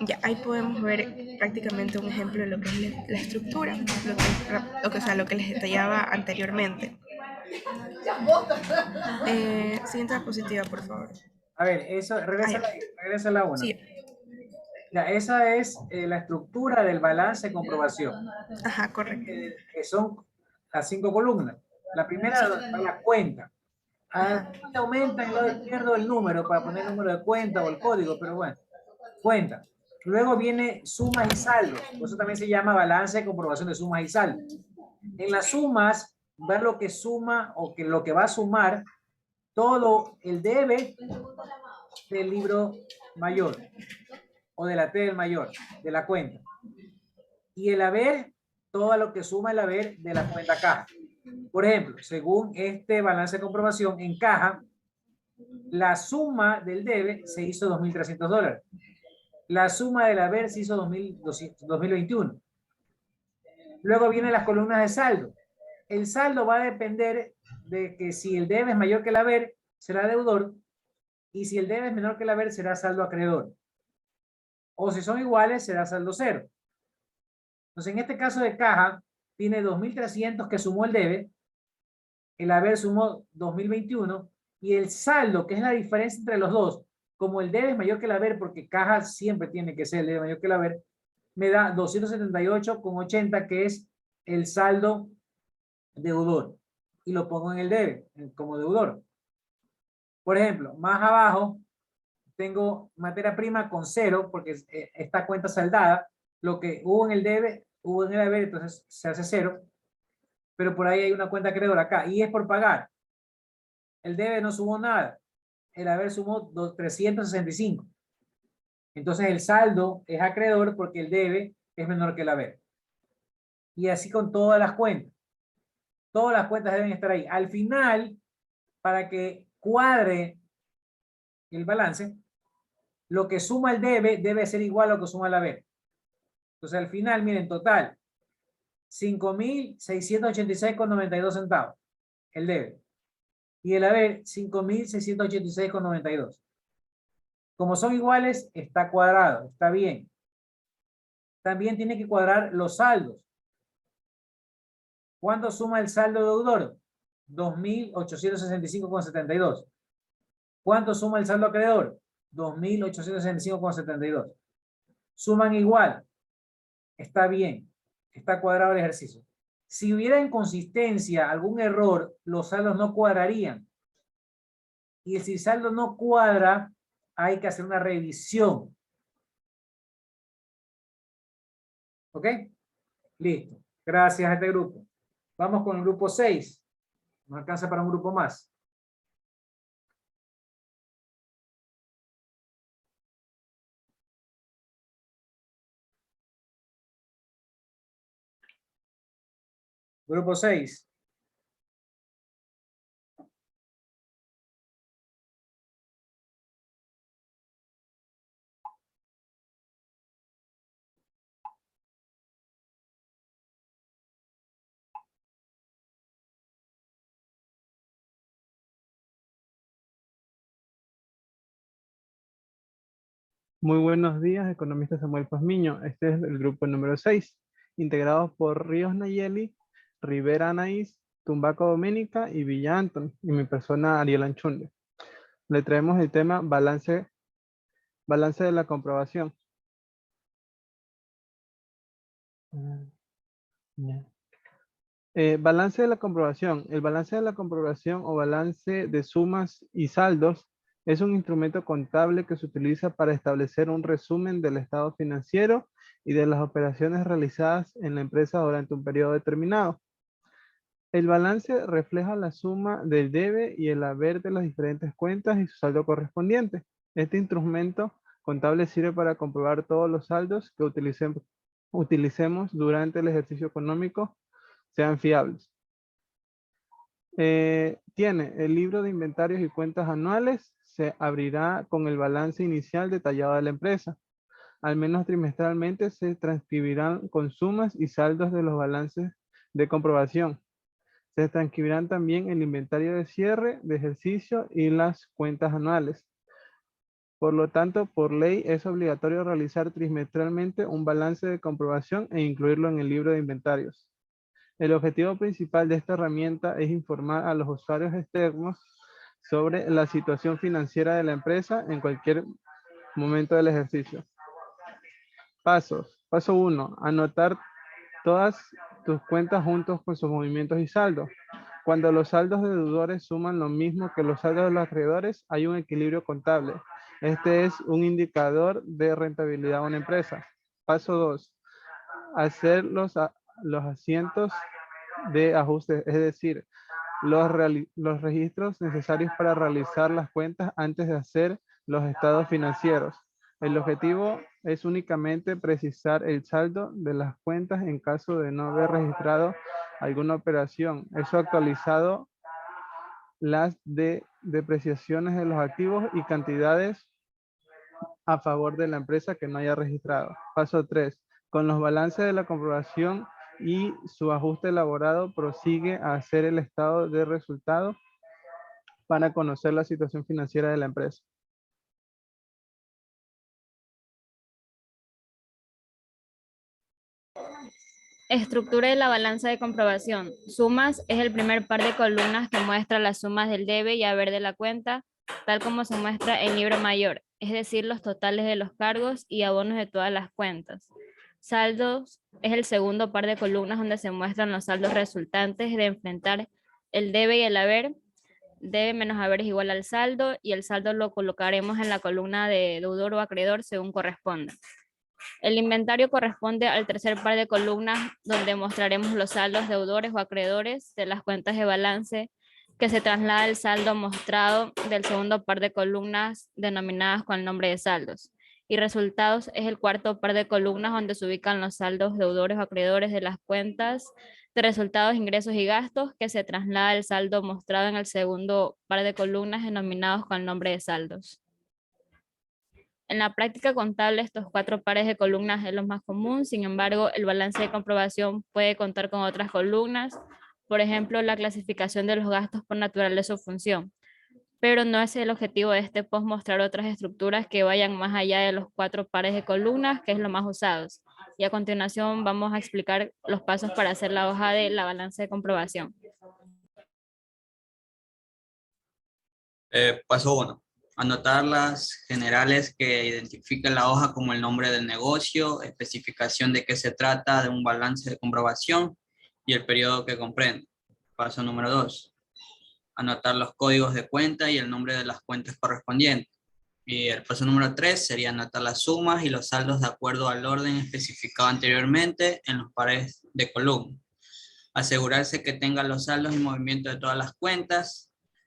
Ya, ahí podemos ver prácticamente un ejemplo de lo que es la estructura, lo que les detallaba anteriormente. Siguiente diapositiva, por favor. A ver, eso, regresa a la 1. Sí. Ya, esa es la estructura del balance de comprobación. Ajá, correcto. Que son las 5 columnas. La primera es la cuenta. Aumenta en el lado izquierdo el número para poner el número de cuenta o el código, pero bueno, cuenta. Luego viene sumas y saldos. Eso también se llama balance de comprobación de sumas y saldos. En las sumas, ver lo que suma o que lo que va a sumar todo el debe del libro mayor o de la T del mayor, de la cuenta. Y el haber, todo lo que suma el haber de la cuenta caja. Por ejemplo, según este balance de comprobación, en caja, la suma del debe se hizo $2.300. La suma del haber se hizo 2021. Luego vienen las columnas de saldo. El saldo va a depender de que si el debe es mayor que el haber, será deudor, y si el debe es menor que el haber, será saldo acreedor. O si son iguales, será saldo cero. Entonces, en este caso de caja, tiene 2.300 que sumó el debe, el haber sumó 2021, y el saldo, que es la diferencia entre los dos, como el debe es mayor que el haber, porque caja siempre tiene que ser el debe mayor que el haber, me da 278,80, que es el saldo deudor. Y lo pongo en el debe, como deudor. Por ejemplo, más abajo, tengo materia prima con 0, porque esta cuenta saldada, lo que hubo en el debe, hubo en el haber, entonces se hace 0. Pero por ahí hay una cuenta acreedora acá, y es por pagar. El debe no sumó nada. El haber sumó 365. Entonces el saldo es acreedor porque el debe es menor que el haber. Y así con todas las cuentas. Todas las cuentas deben estar ahí. Al final, para que cuadre el balance, lo que suma el debe ser igual a lo que suma el haber. Entonces al final, miren, total, 5.686,92 centavos. el debe. Y el haber, 5.686,92. Como son iguales, está cuadrado, está bien. También tiene que cuadrar los saldos. ¿Cuánto suma el saldo deudor? 2.865,72. ¿Cuánto suma el saldo acreedor? 2.865,72. Suman igual. Está bien. Está cuadrado el ejercicio. Si hubiera inconsistencia, algún error, los saldos no cuadrarían. Y si el saldo no cuadra, hay que hacer una revisión. ¿Ok? Listo. Gracias a este grupo. Vamos con el grupo 6. Nos alcanza para un grupo más. Grupo 6. Muy buenos días, economista Samuel Pazmiño. Este es el grupo número 6, integrado por Ríos Nayeli, Rivera Anaís, Tumbaco Doménica y Villa Anton, y mi persona Ariel Anchunde. Le traemos el tema balance de la comprobación. Balance de la comprobación. El balance de la comprobación o balance de sumas y saldos es un instrumento contable que se utiliza para establecer un resumen del estado financiero y de las operaciones realizadas en la empresa durante un periodo determinado. El balance refleja la suma del debe y el haber de las diferentes cuentas y su saldo correspondiente. Este instrumento contable sirve para comprobar todos los saldos que utilicemos durante el ejercicio económico sean fiables. Tiene el libro de inventarios y cuentas anuales, se abrirá con el balance inicial detallado de la empresa. Al menos trimestralmente se transcribirán con sumas y saldos de los balances de comprobación. Se transcribirán también el inventario de cierre de ejercicio y las cuentas anuales. Por lo tanto, por ley es obligatorio realizar trimestralmente un balance de comprobación e incluirlo en el libro de inventarios. El objetivo principal de esta herramienta es informar a los usuarios externos sobre la situación financiera de la empresa en cualquier momento del ejercicio. Pasos. Paso 1. Anotar todas tus cuentas juntos con sus movimientos y saldos. Cuando los saldos de deudores suman lo mismo que los saldos de los acreedores, hay un equilibrio contable. Este es un indicador de rentabilidad de una empresa. Paso 2. Hacer los asientos de ajuste, es decir, los registros necesarios para realizar las cuentas antes de hacer los estados financieros. El objetivo es únicamente precisar el saldo de las cuentas en caso de no haber registrado alguna operación. Eso actualizado las depreciaciones de los activos y cantidades a favor de la empresa que no haya registrado. Paso 3. Con los balances de la comprobación y su ajuste elaborado, prosigue a hacer el estado de resultados para conocer la situación financiera de la empresa. Estructura de la balanza de comprobación. Sumas es el primer par de columnas que muestra las sumas del debe y haber de la cuenta, tal como se muestra en libro mayor, es decir, los totales de los cargos y abonos de todas las cuentas. Saldos es el segundo par de columnas donde se muestran los saldos resultantes de enfrentar el debe y el haber. Debe menos haber es igual al saldo y el saldo lo colocaremos en la columna de deudor o acreedor según corresponda. El inventario corresponde al tercer par de columnas donde mostraremos los saldos deudores o acreedores de las cuentas de balance que se traslada el saldo mostrado del segundo par de columnas denominadas con el nombre de saldos. Y resultados es el cuarto par de columnas donde se ubican los saldos deudores o acreedores de las cuentas de resultados, ingresos y gastos que se traslada el saldo mostrado en el segundo par de columnas denominados con el nombre de saldos. En la práctica contable, estos cuatro pares de columnas es lo más común. Sin embargo, el balance de comprobación puede contar con otras columnas por ejemplo, la clasificación de los gastos por naturaleza o función. Pero no es el objetivo de este post mostrar otras estructuras que vayan más allá de los 4 pares de columnas, que es lo más usados. Y a continuación vamos a explicar los pasos para hacer la hoja de la balanza de comprobación. Paso 1. Anotar las generales que identifiquen la hoja como el nombre del negocio, especificación de qué se trata de un balance de comprobación y el periodo que comprende. Paso número 2. Anotar los códigos de cuenta y el nombre de las cuentas correspondientes. Y el paso número 3 sería anotar las sumas y los saldos de acuerdo al orden especificado anteriormente en los pares de columna. Asegurarse que tengan los saldos y movimiento de todas las cuentas.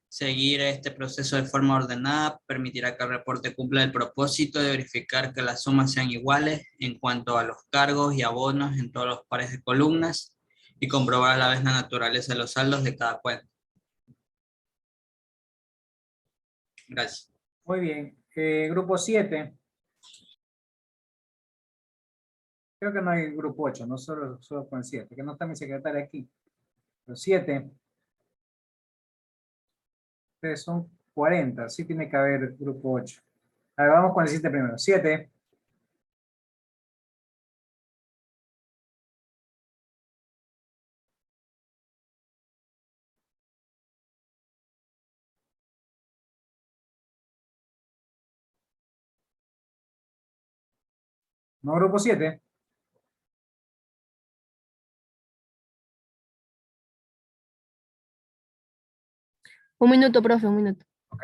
Seguir este proceso de forma ordenada permitirá que el reporte cumpla el propósito de verificar que las sumas sean iguales en cuanto a los cargos y abonos en todos los pares de columnas y comprobar a la vez la naturaleza de los saldos de cada cuenta. Gracias. Muy bien. Grupo 7. Creo que no hay grupo 8, no solo con 7, que no está mi secretaria aquí. Pero 7. Ustedes son 40, sí tiene que haber grupo 8. A ver, vamos con el 7 primero. 7. No, grupo 7. Un minuto, profe, un minuto. Ok.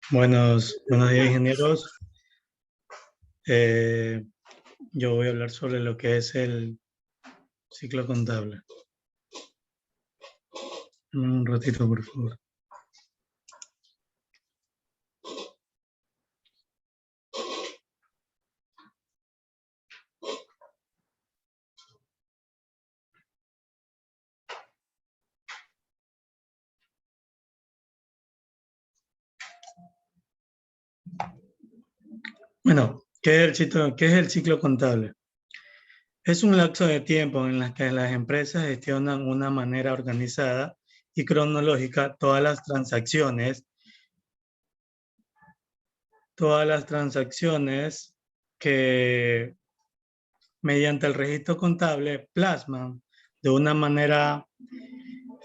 Buenos días, ingenieros. Yo voy a hablar sobre lo que es el ciclo contable. Dame un ratito, por favor. Bueno, ¿qué es el ciclo contable? Es un lapso de tiempo en el que las empresas gestionan de una manera organizada y cronológica todas las transacciones que mediante el registro contable plasman de una manera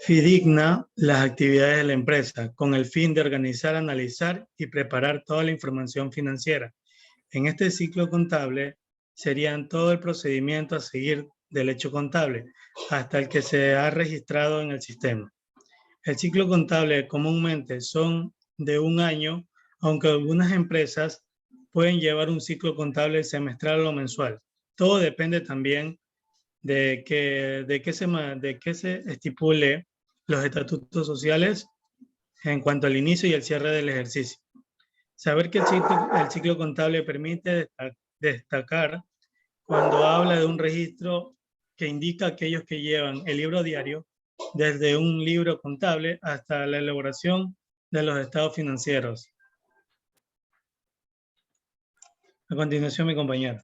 fidedigna las actividades de la empresa con el fin de organizar, analizar y preparar toda la información financiera. En este ciclo contable serían todo el procedimiento a seguir del hecho contable hasta el que se ha registrado en el sistema. El ciclo contable comúnmente son de un año, aunque algunas empresas pueden llevar un ciclo contable semestral o mensual. Todo depende también de que se estipule los estatutos sociales en cuanto al inicio y el cierre del ejercicio. Saber que el ciclo contable permite destacar cuando habla de un registro que indica aquellos que llevan el libro diario desde un libro contable hasta la elaboración de los estados financieros. A continuación, mi compañero.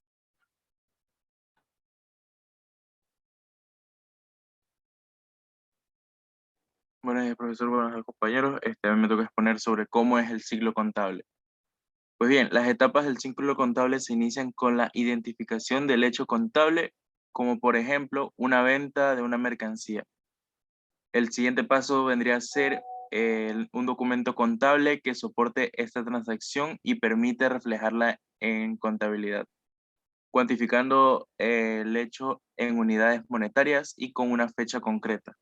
Buenos días, profesor, buenos días, compañeros. A mí me toca exponer sobre cómo es el ciclo contable. Pues bien, las etapas del ciclo contable se inician con la identificación del hecho contable, como por ejemplo una venta de una mercancía. El siguiente paso vendría a ser un documento contable que soporte esta transacción y permite reflejarla en contabilidad, cuantificando el hecho en unidades monetarias y con una fecha concreta.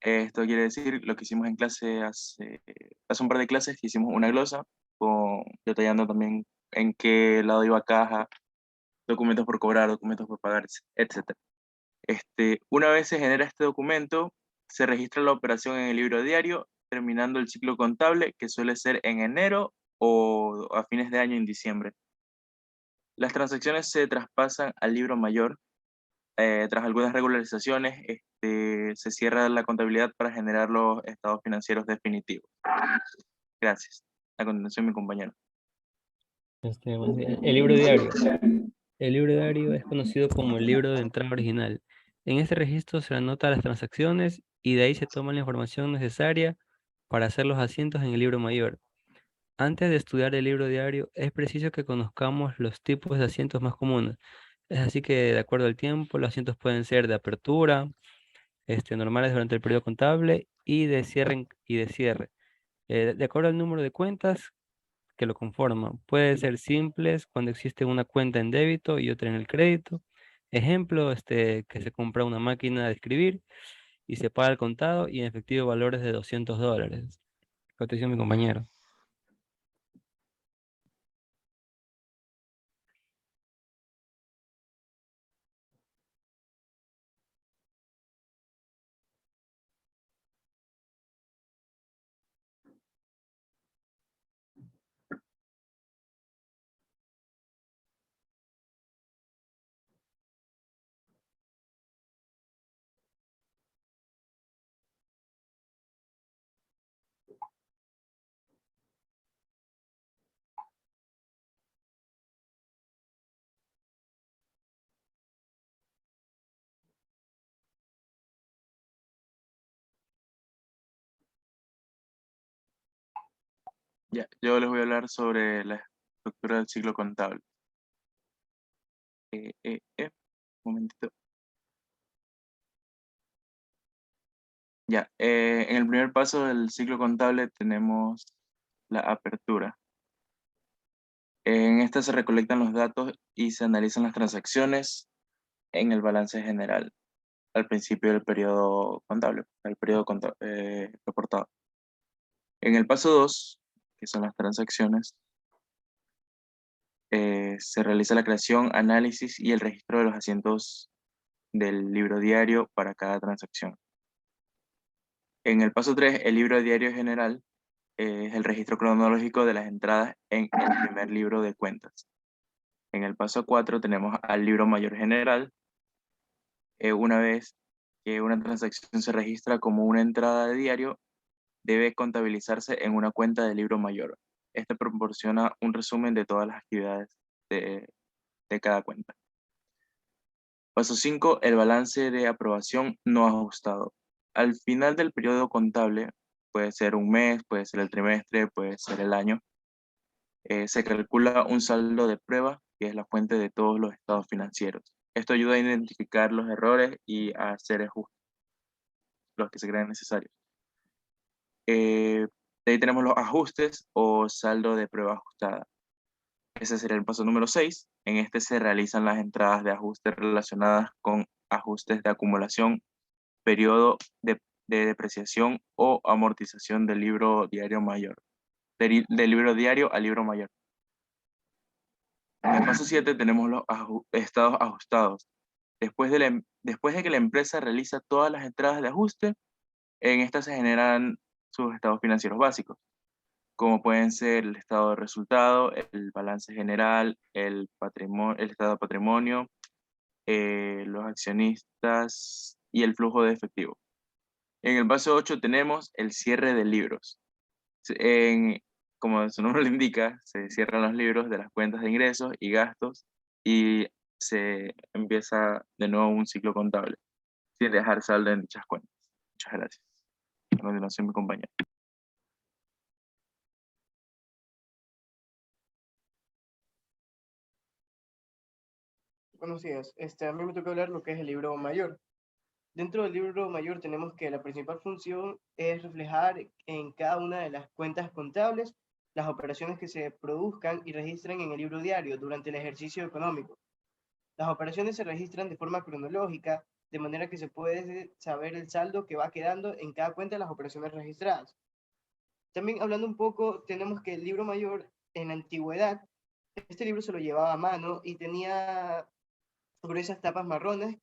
Esto quiere decir lo que hicimos en clase hace un par de clases, que hicimos una glosa, detallando también en qué lado iba caja, documentos por cobrar, documentos por pagar, etc. Una vez se genera este documento, se registra la operación en el libro diario, terminando el ciclo contable, que suele ser en enero o a fines de año en diciembre. Las transacciones se traspasan al libro mayor. Tras algunas regularizaciones, se cierra la contabilidad para generar los estados financieros definitivos. Gracias. A continuación, mi compañero. El libro diario. El libro diario es conocido como el libro de entrada original. En este registro se anotan las transacciones y de ahí se toma la información necesaria para hacer los asientos en el libro mayor. Antes de estudiar el libro diario, es preciso que conozcamos los tipos de asientos más comunes. Es así que, de acuerdo al tiempo, los asientos pueden ser de apertura, normales durante el periodo contable y de cierre. De acuerdo al número de cuentas que lo conforman. Puede ser simples cuando existe una cuenta en débito y otra en el crédito. Ejemplo, que se compra una máquina de escribir y se paga el contado y en efectivo valores de $200. Atención, mi compañero. Ya, yo les voy a hablar sobre la estructura del ciclo contable. Un momentito. Ya, en el primer paso del ciclo contable tenemos la apertura. En esta se recolectan los datos y se analizan las transacciones en el balance general al principio del periodo contable, reportado. En el paso 2, que son las transacciones, se realiza la creación, análisis y el registro de los asientos del libro diario para cada transacción. En el paso 3, el libro diario general es el registro cronológico de las entradas en el primer libro de cuentas. En el paso 4 tenemos al libro mayor general. Una vez que una transacción se registra como una entrada de diario, debe contabilizarse en una cuenta del libro mayor. Este proporciona un resumen de todas las actividades de cada cuenta. Paso 5, el balance de aprobación no ajustado. Al final del periodo contable, puede ser un mes, puede ser el trimestre, puede ser el año, se calcula un saldo de prueba, que es la fuente de todos los estados financieros. Esto ayuda a identificar los errores y a hacer ajustes, los que se crean necesarios. De ahí tenemos los ajustes o saldo de prueba ajustada. Ese sería el paso número 6. En este se realizan las entradas de ajuste relacionadas con ajustes de acumulación, periodo de depreciación o amortización del libro diario mayor. Del libro diario al libro mayor. En el paso 7 tenemos los estados ajustados. Después de que la empresa realiza todas las entradas de ajuste, en estas se generan sus estados financieros básicos, como pueden ser el estado de resultado, el balance general, el estado de patrimonio, los accionistas y el flujo de efectivo. En el paso 8 tenemos el cierre de libros. Como su nombre lo indica, se cierran los libros de las cuentas de ingresos y gastos y se empieza de nuevo un ciclo contable, sin dejar saldo en dichas cuentas. Muchas gracias. A continuación, mi compañero. Buenos días. A mí me toca hablar lo que es el libro mayor. Dentro del libro mayor tenemos que la principal función es reflejar en cada una de las cuentas contables las operaciones que se produzcan y registran en el libro diario durante el ejercicio económico. Las operaciones se registran de forma cronológica, de manera que se puede saber el saldo que va quedando en cada cuenta de las operaciones registradas. También hablando un poco, tenemos que el libro mayor en la antigüedad, este libro se lo llevaba a mano y tenía gruesas tapas marrones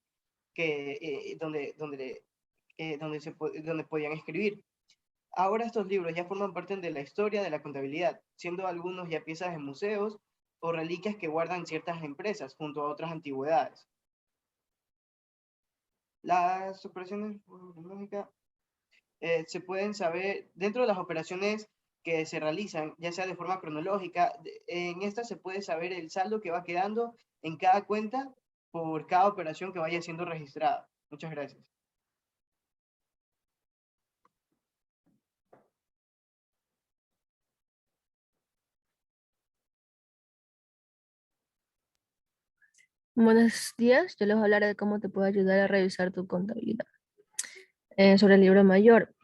donde podían escribir. Ahora estos libros ya forman parte de la historia de la contabilidad, siendo algunos ya piezas en museos o reliquias que guardan ciertas empresas junto a otras antigüedades. Las operaciones lógicas se pueden saber dentro de las operaciones que se realizan, ya sea de forma cronológica. En esta se puede saber el saldo que va quedando en cada cuenta por cada operación que vaya siendo registrada. Muchas gracias. Buenos días, yo les voy a hablar de cómo te puedo ayudar a revisar tu contabilidad. Sobre el libro mayor.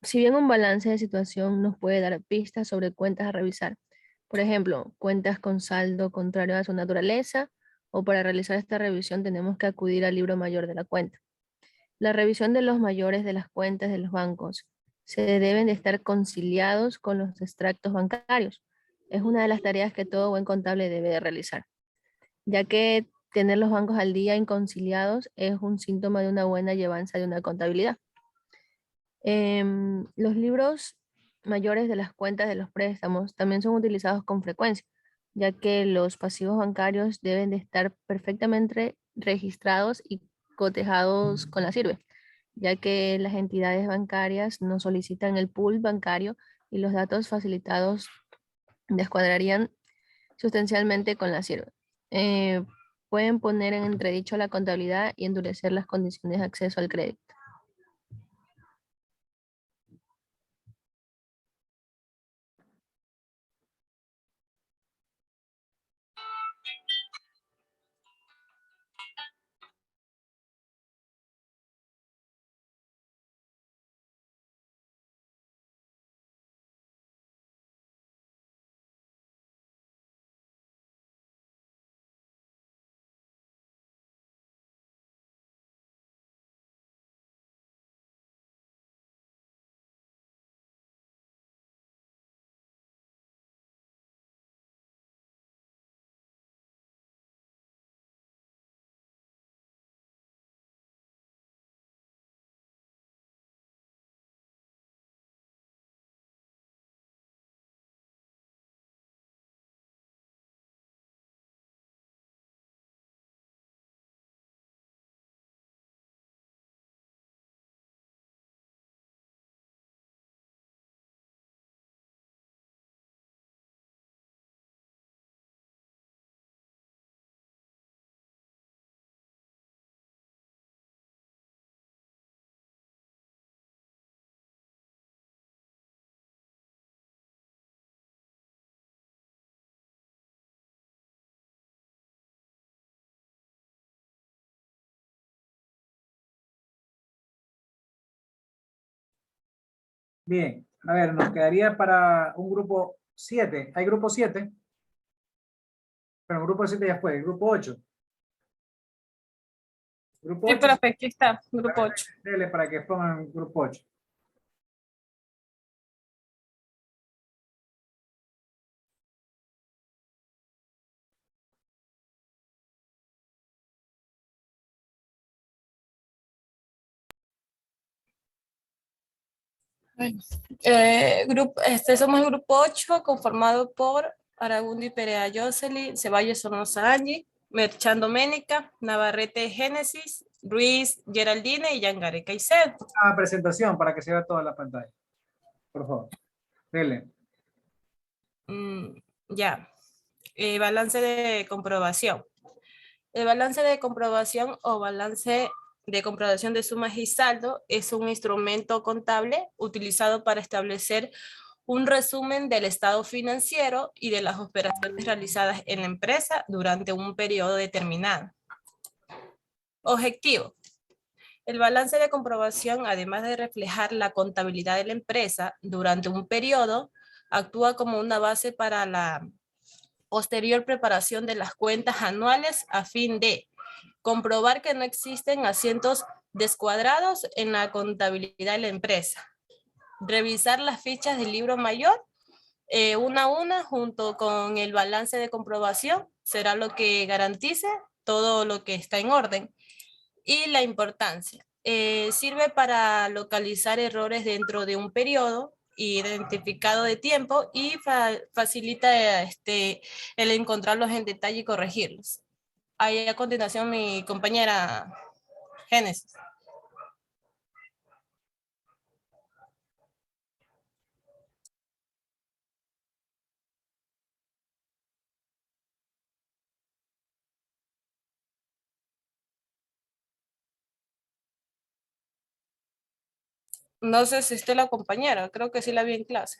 Si bien un balance de situación nos puede dar pistas sobre cuentas a revisar, por ejemplo, cuentas con saldo contrario a su naturaleza, o para realizar esta revisión tenemos que acudir al libro mayor de la cuenta. La revisión de los mayores de las cuentas de los bancos se deben de estar conciliados con los extractos bancarios. Es una de las tareas que todo buen contable debe de realizar, ya que tener los bancos al día inconciliados es un síntoma de una buena llevanza de una contabilidad. Los libros mayores de las cuentas de los préstamos también son utilizados con frecuencia, ya que los pasivos bancarios deben de estar perfectamente registrados y cotejados con la sirve, ya que las entidades bancarias nos solicitan el pool bancario y los datos facilitados descuadrarían sustancialmente con la sirve. Pueden poner en entredicho la contabilidad y endurecer las condiciones de acceso al crédito. Bien, a ver, nos quedaría para un grupo 7. ¿Hay grupo 7? Pero grupo 7 ya fue, grupo 8. Grupo Sí, 8. profe, aquí está, grupo 8. Dele para que pongan grupo 8. Somos el grupo 8, conformado por Aragundi Perea Jocelyn, Ceballos Sonosa Angie, Merchan Doménica, Navarrete Génesis, Ruiz Geraldine y Yangare Caicedo. Una presentación para que se vea toda la pantalla. Por favor. Dele. Ya. Balance de comprobación. El balance de comprobación o balance de comprobación de sumas y saldo es un instrumento contable utilizado para establecer un resumen del estado financiero y de las operaciones realizadas en la empresa durante un periodo determinado. Objetivo. El balance de comprobación, además de reflejar la contabilidad de la empresa durante un periodo, actúa como una base para la posterior preparación de las cuentas anuales a fin de comprobar que no existen asientos descuadrados en la contabilidad de la empresa. Revisar las fichas del libro mayor una a una junto con el balance de comprobación será lo que garantice todo lo que está en orden. Y la importancia. Sirve para localizar errores dentro de un periodo identificado de tiempo y facilita el encontrarlos en detalle y corregirlos. Ahí a continuación mi compañera Génesis. No sé si esté la compañera, creo que sí la vi en clase.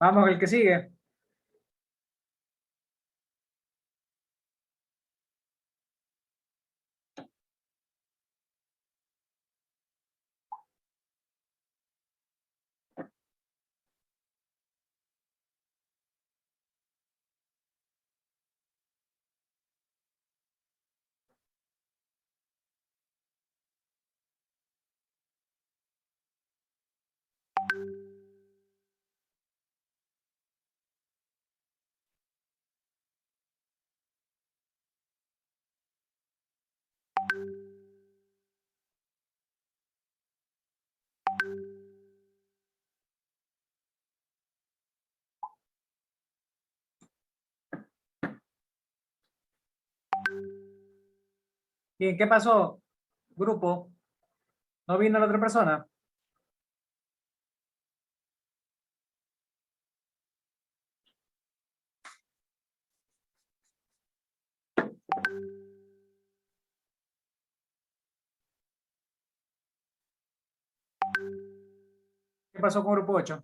Vamos, el que sigue. Bien, ¿qué pasó? Grupo. ¿No vino la otra persona? ¿Qué pasó con grupo 8?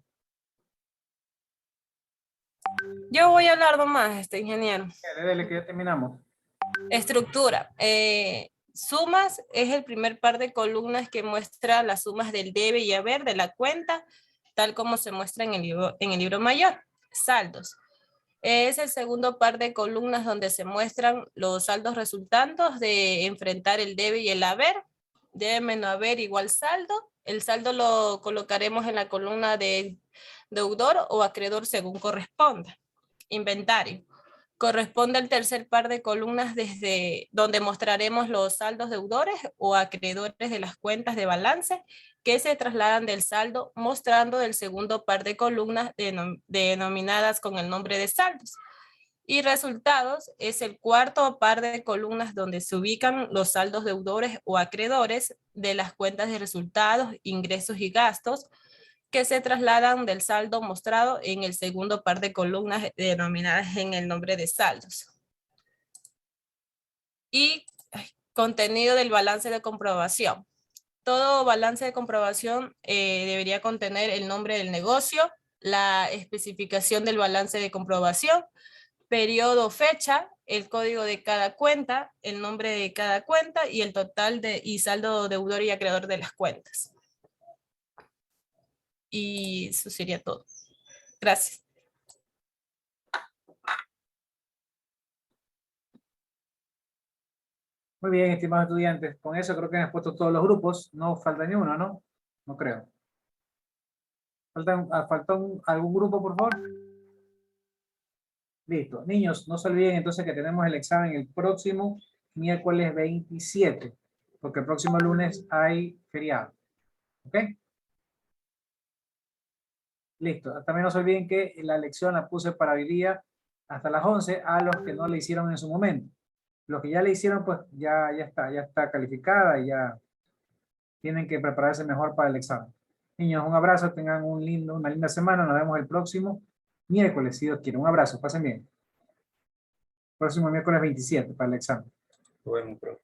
Yo voy a hablar nomás, ingeniero. Dele, que ya terminamos. Estructura. Sumas es el primer par de columnas que muestra las sumas del debe y haber de la cuenta, tal como se muestra en el libro mayor. Saldos. Es el segundo par de columnas donde se muestran los saldos resultantes de enfrentar el debe y el haber. Debe menos haber igual saldo. El saldo lo colocaremos en la columna de deudor o acreedor según corresponda. Inventario. Corresponde al tercer par de columnas desde donde mostraremos los saldos deudores o acreedores de las cuentas de balance que se trasladan del saldo, mostrando el segundo par de columnas denominadas con el nombre de saldos. Y resultados es el cuarto par de columnas donde se ubican los saldos deudores o acreedores de las cuentas de resultados, ingresos y gastos, que se trasladan del saldo mostrado en el segundo par de columnas denominadas en el nombre de saldos. Y contenido del balance de comprobación. Todo balance de comprobación debería contener el nombre del negocio, la especificación del balance de comprobación, periodo, fecha, el código de cada cuenta, el nombre de cada cuenta y el total y saldo deudor y acreedor de las cuentas. Y eso sería todo. Gracias. Muy bien, estimados estudiantes. Con eso creo que hemos puesto todos los grupos. No falta ni uno, ¿no? No creo. ¿Falta algún grupo, por favor? Listo. Niños, no se olviden entonces que tenemos el examen el próximo miércoles 27, porque el próximo lunes hay feriado. ¿Ok? Listo. También no se olviden que la lección la puse para hoy día hasta las 11 a los que no le hicieron en su momento. Los que ya le hicieron, pues ya está calificada y ya tienen que prepararse mejor para el examen. Niños, un abrazo, tengan una linda semana. Nos vemos el próximo miércoles, si Dios quiere. Un abrazo, pasen bien. Próximo miércoles 27 para el examen. Bueno, profe.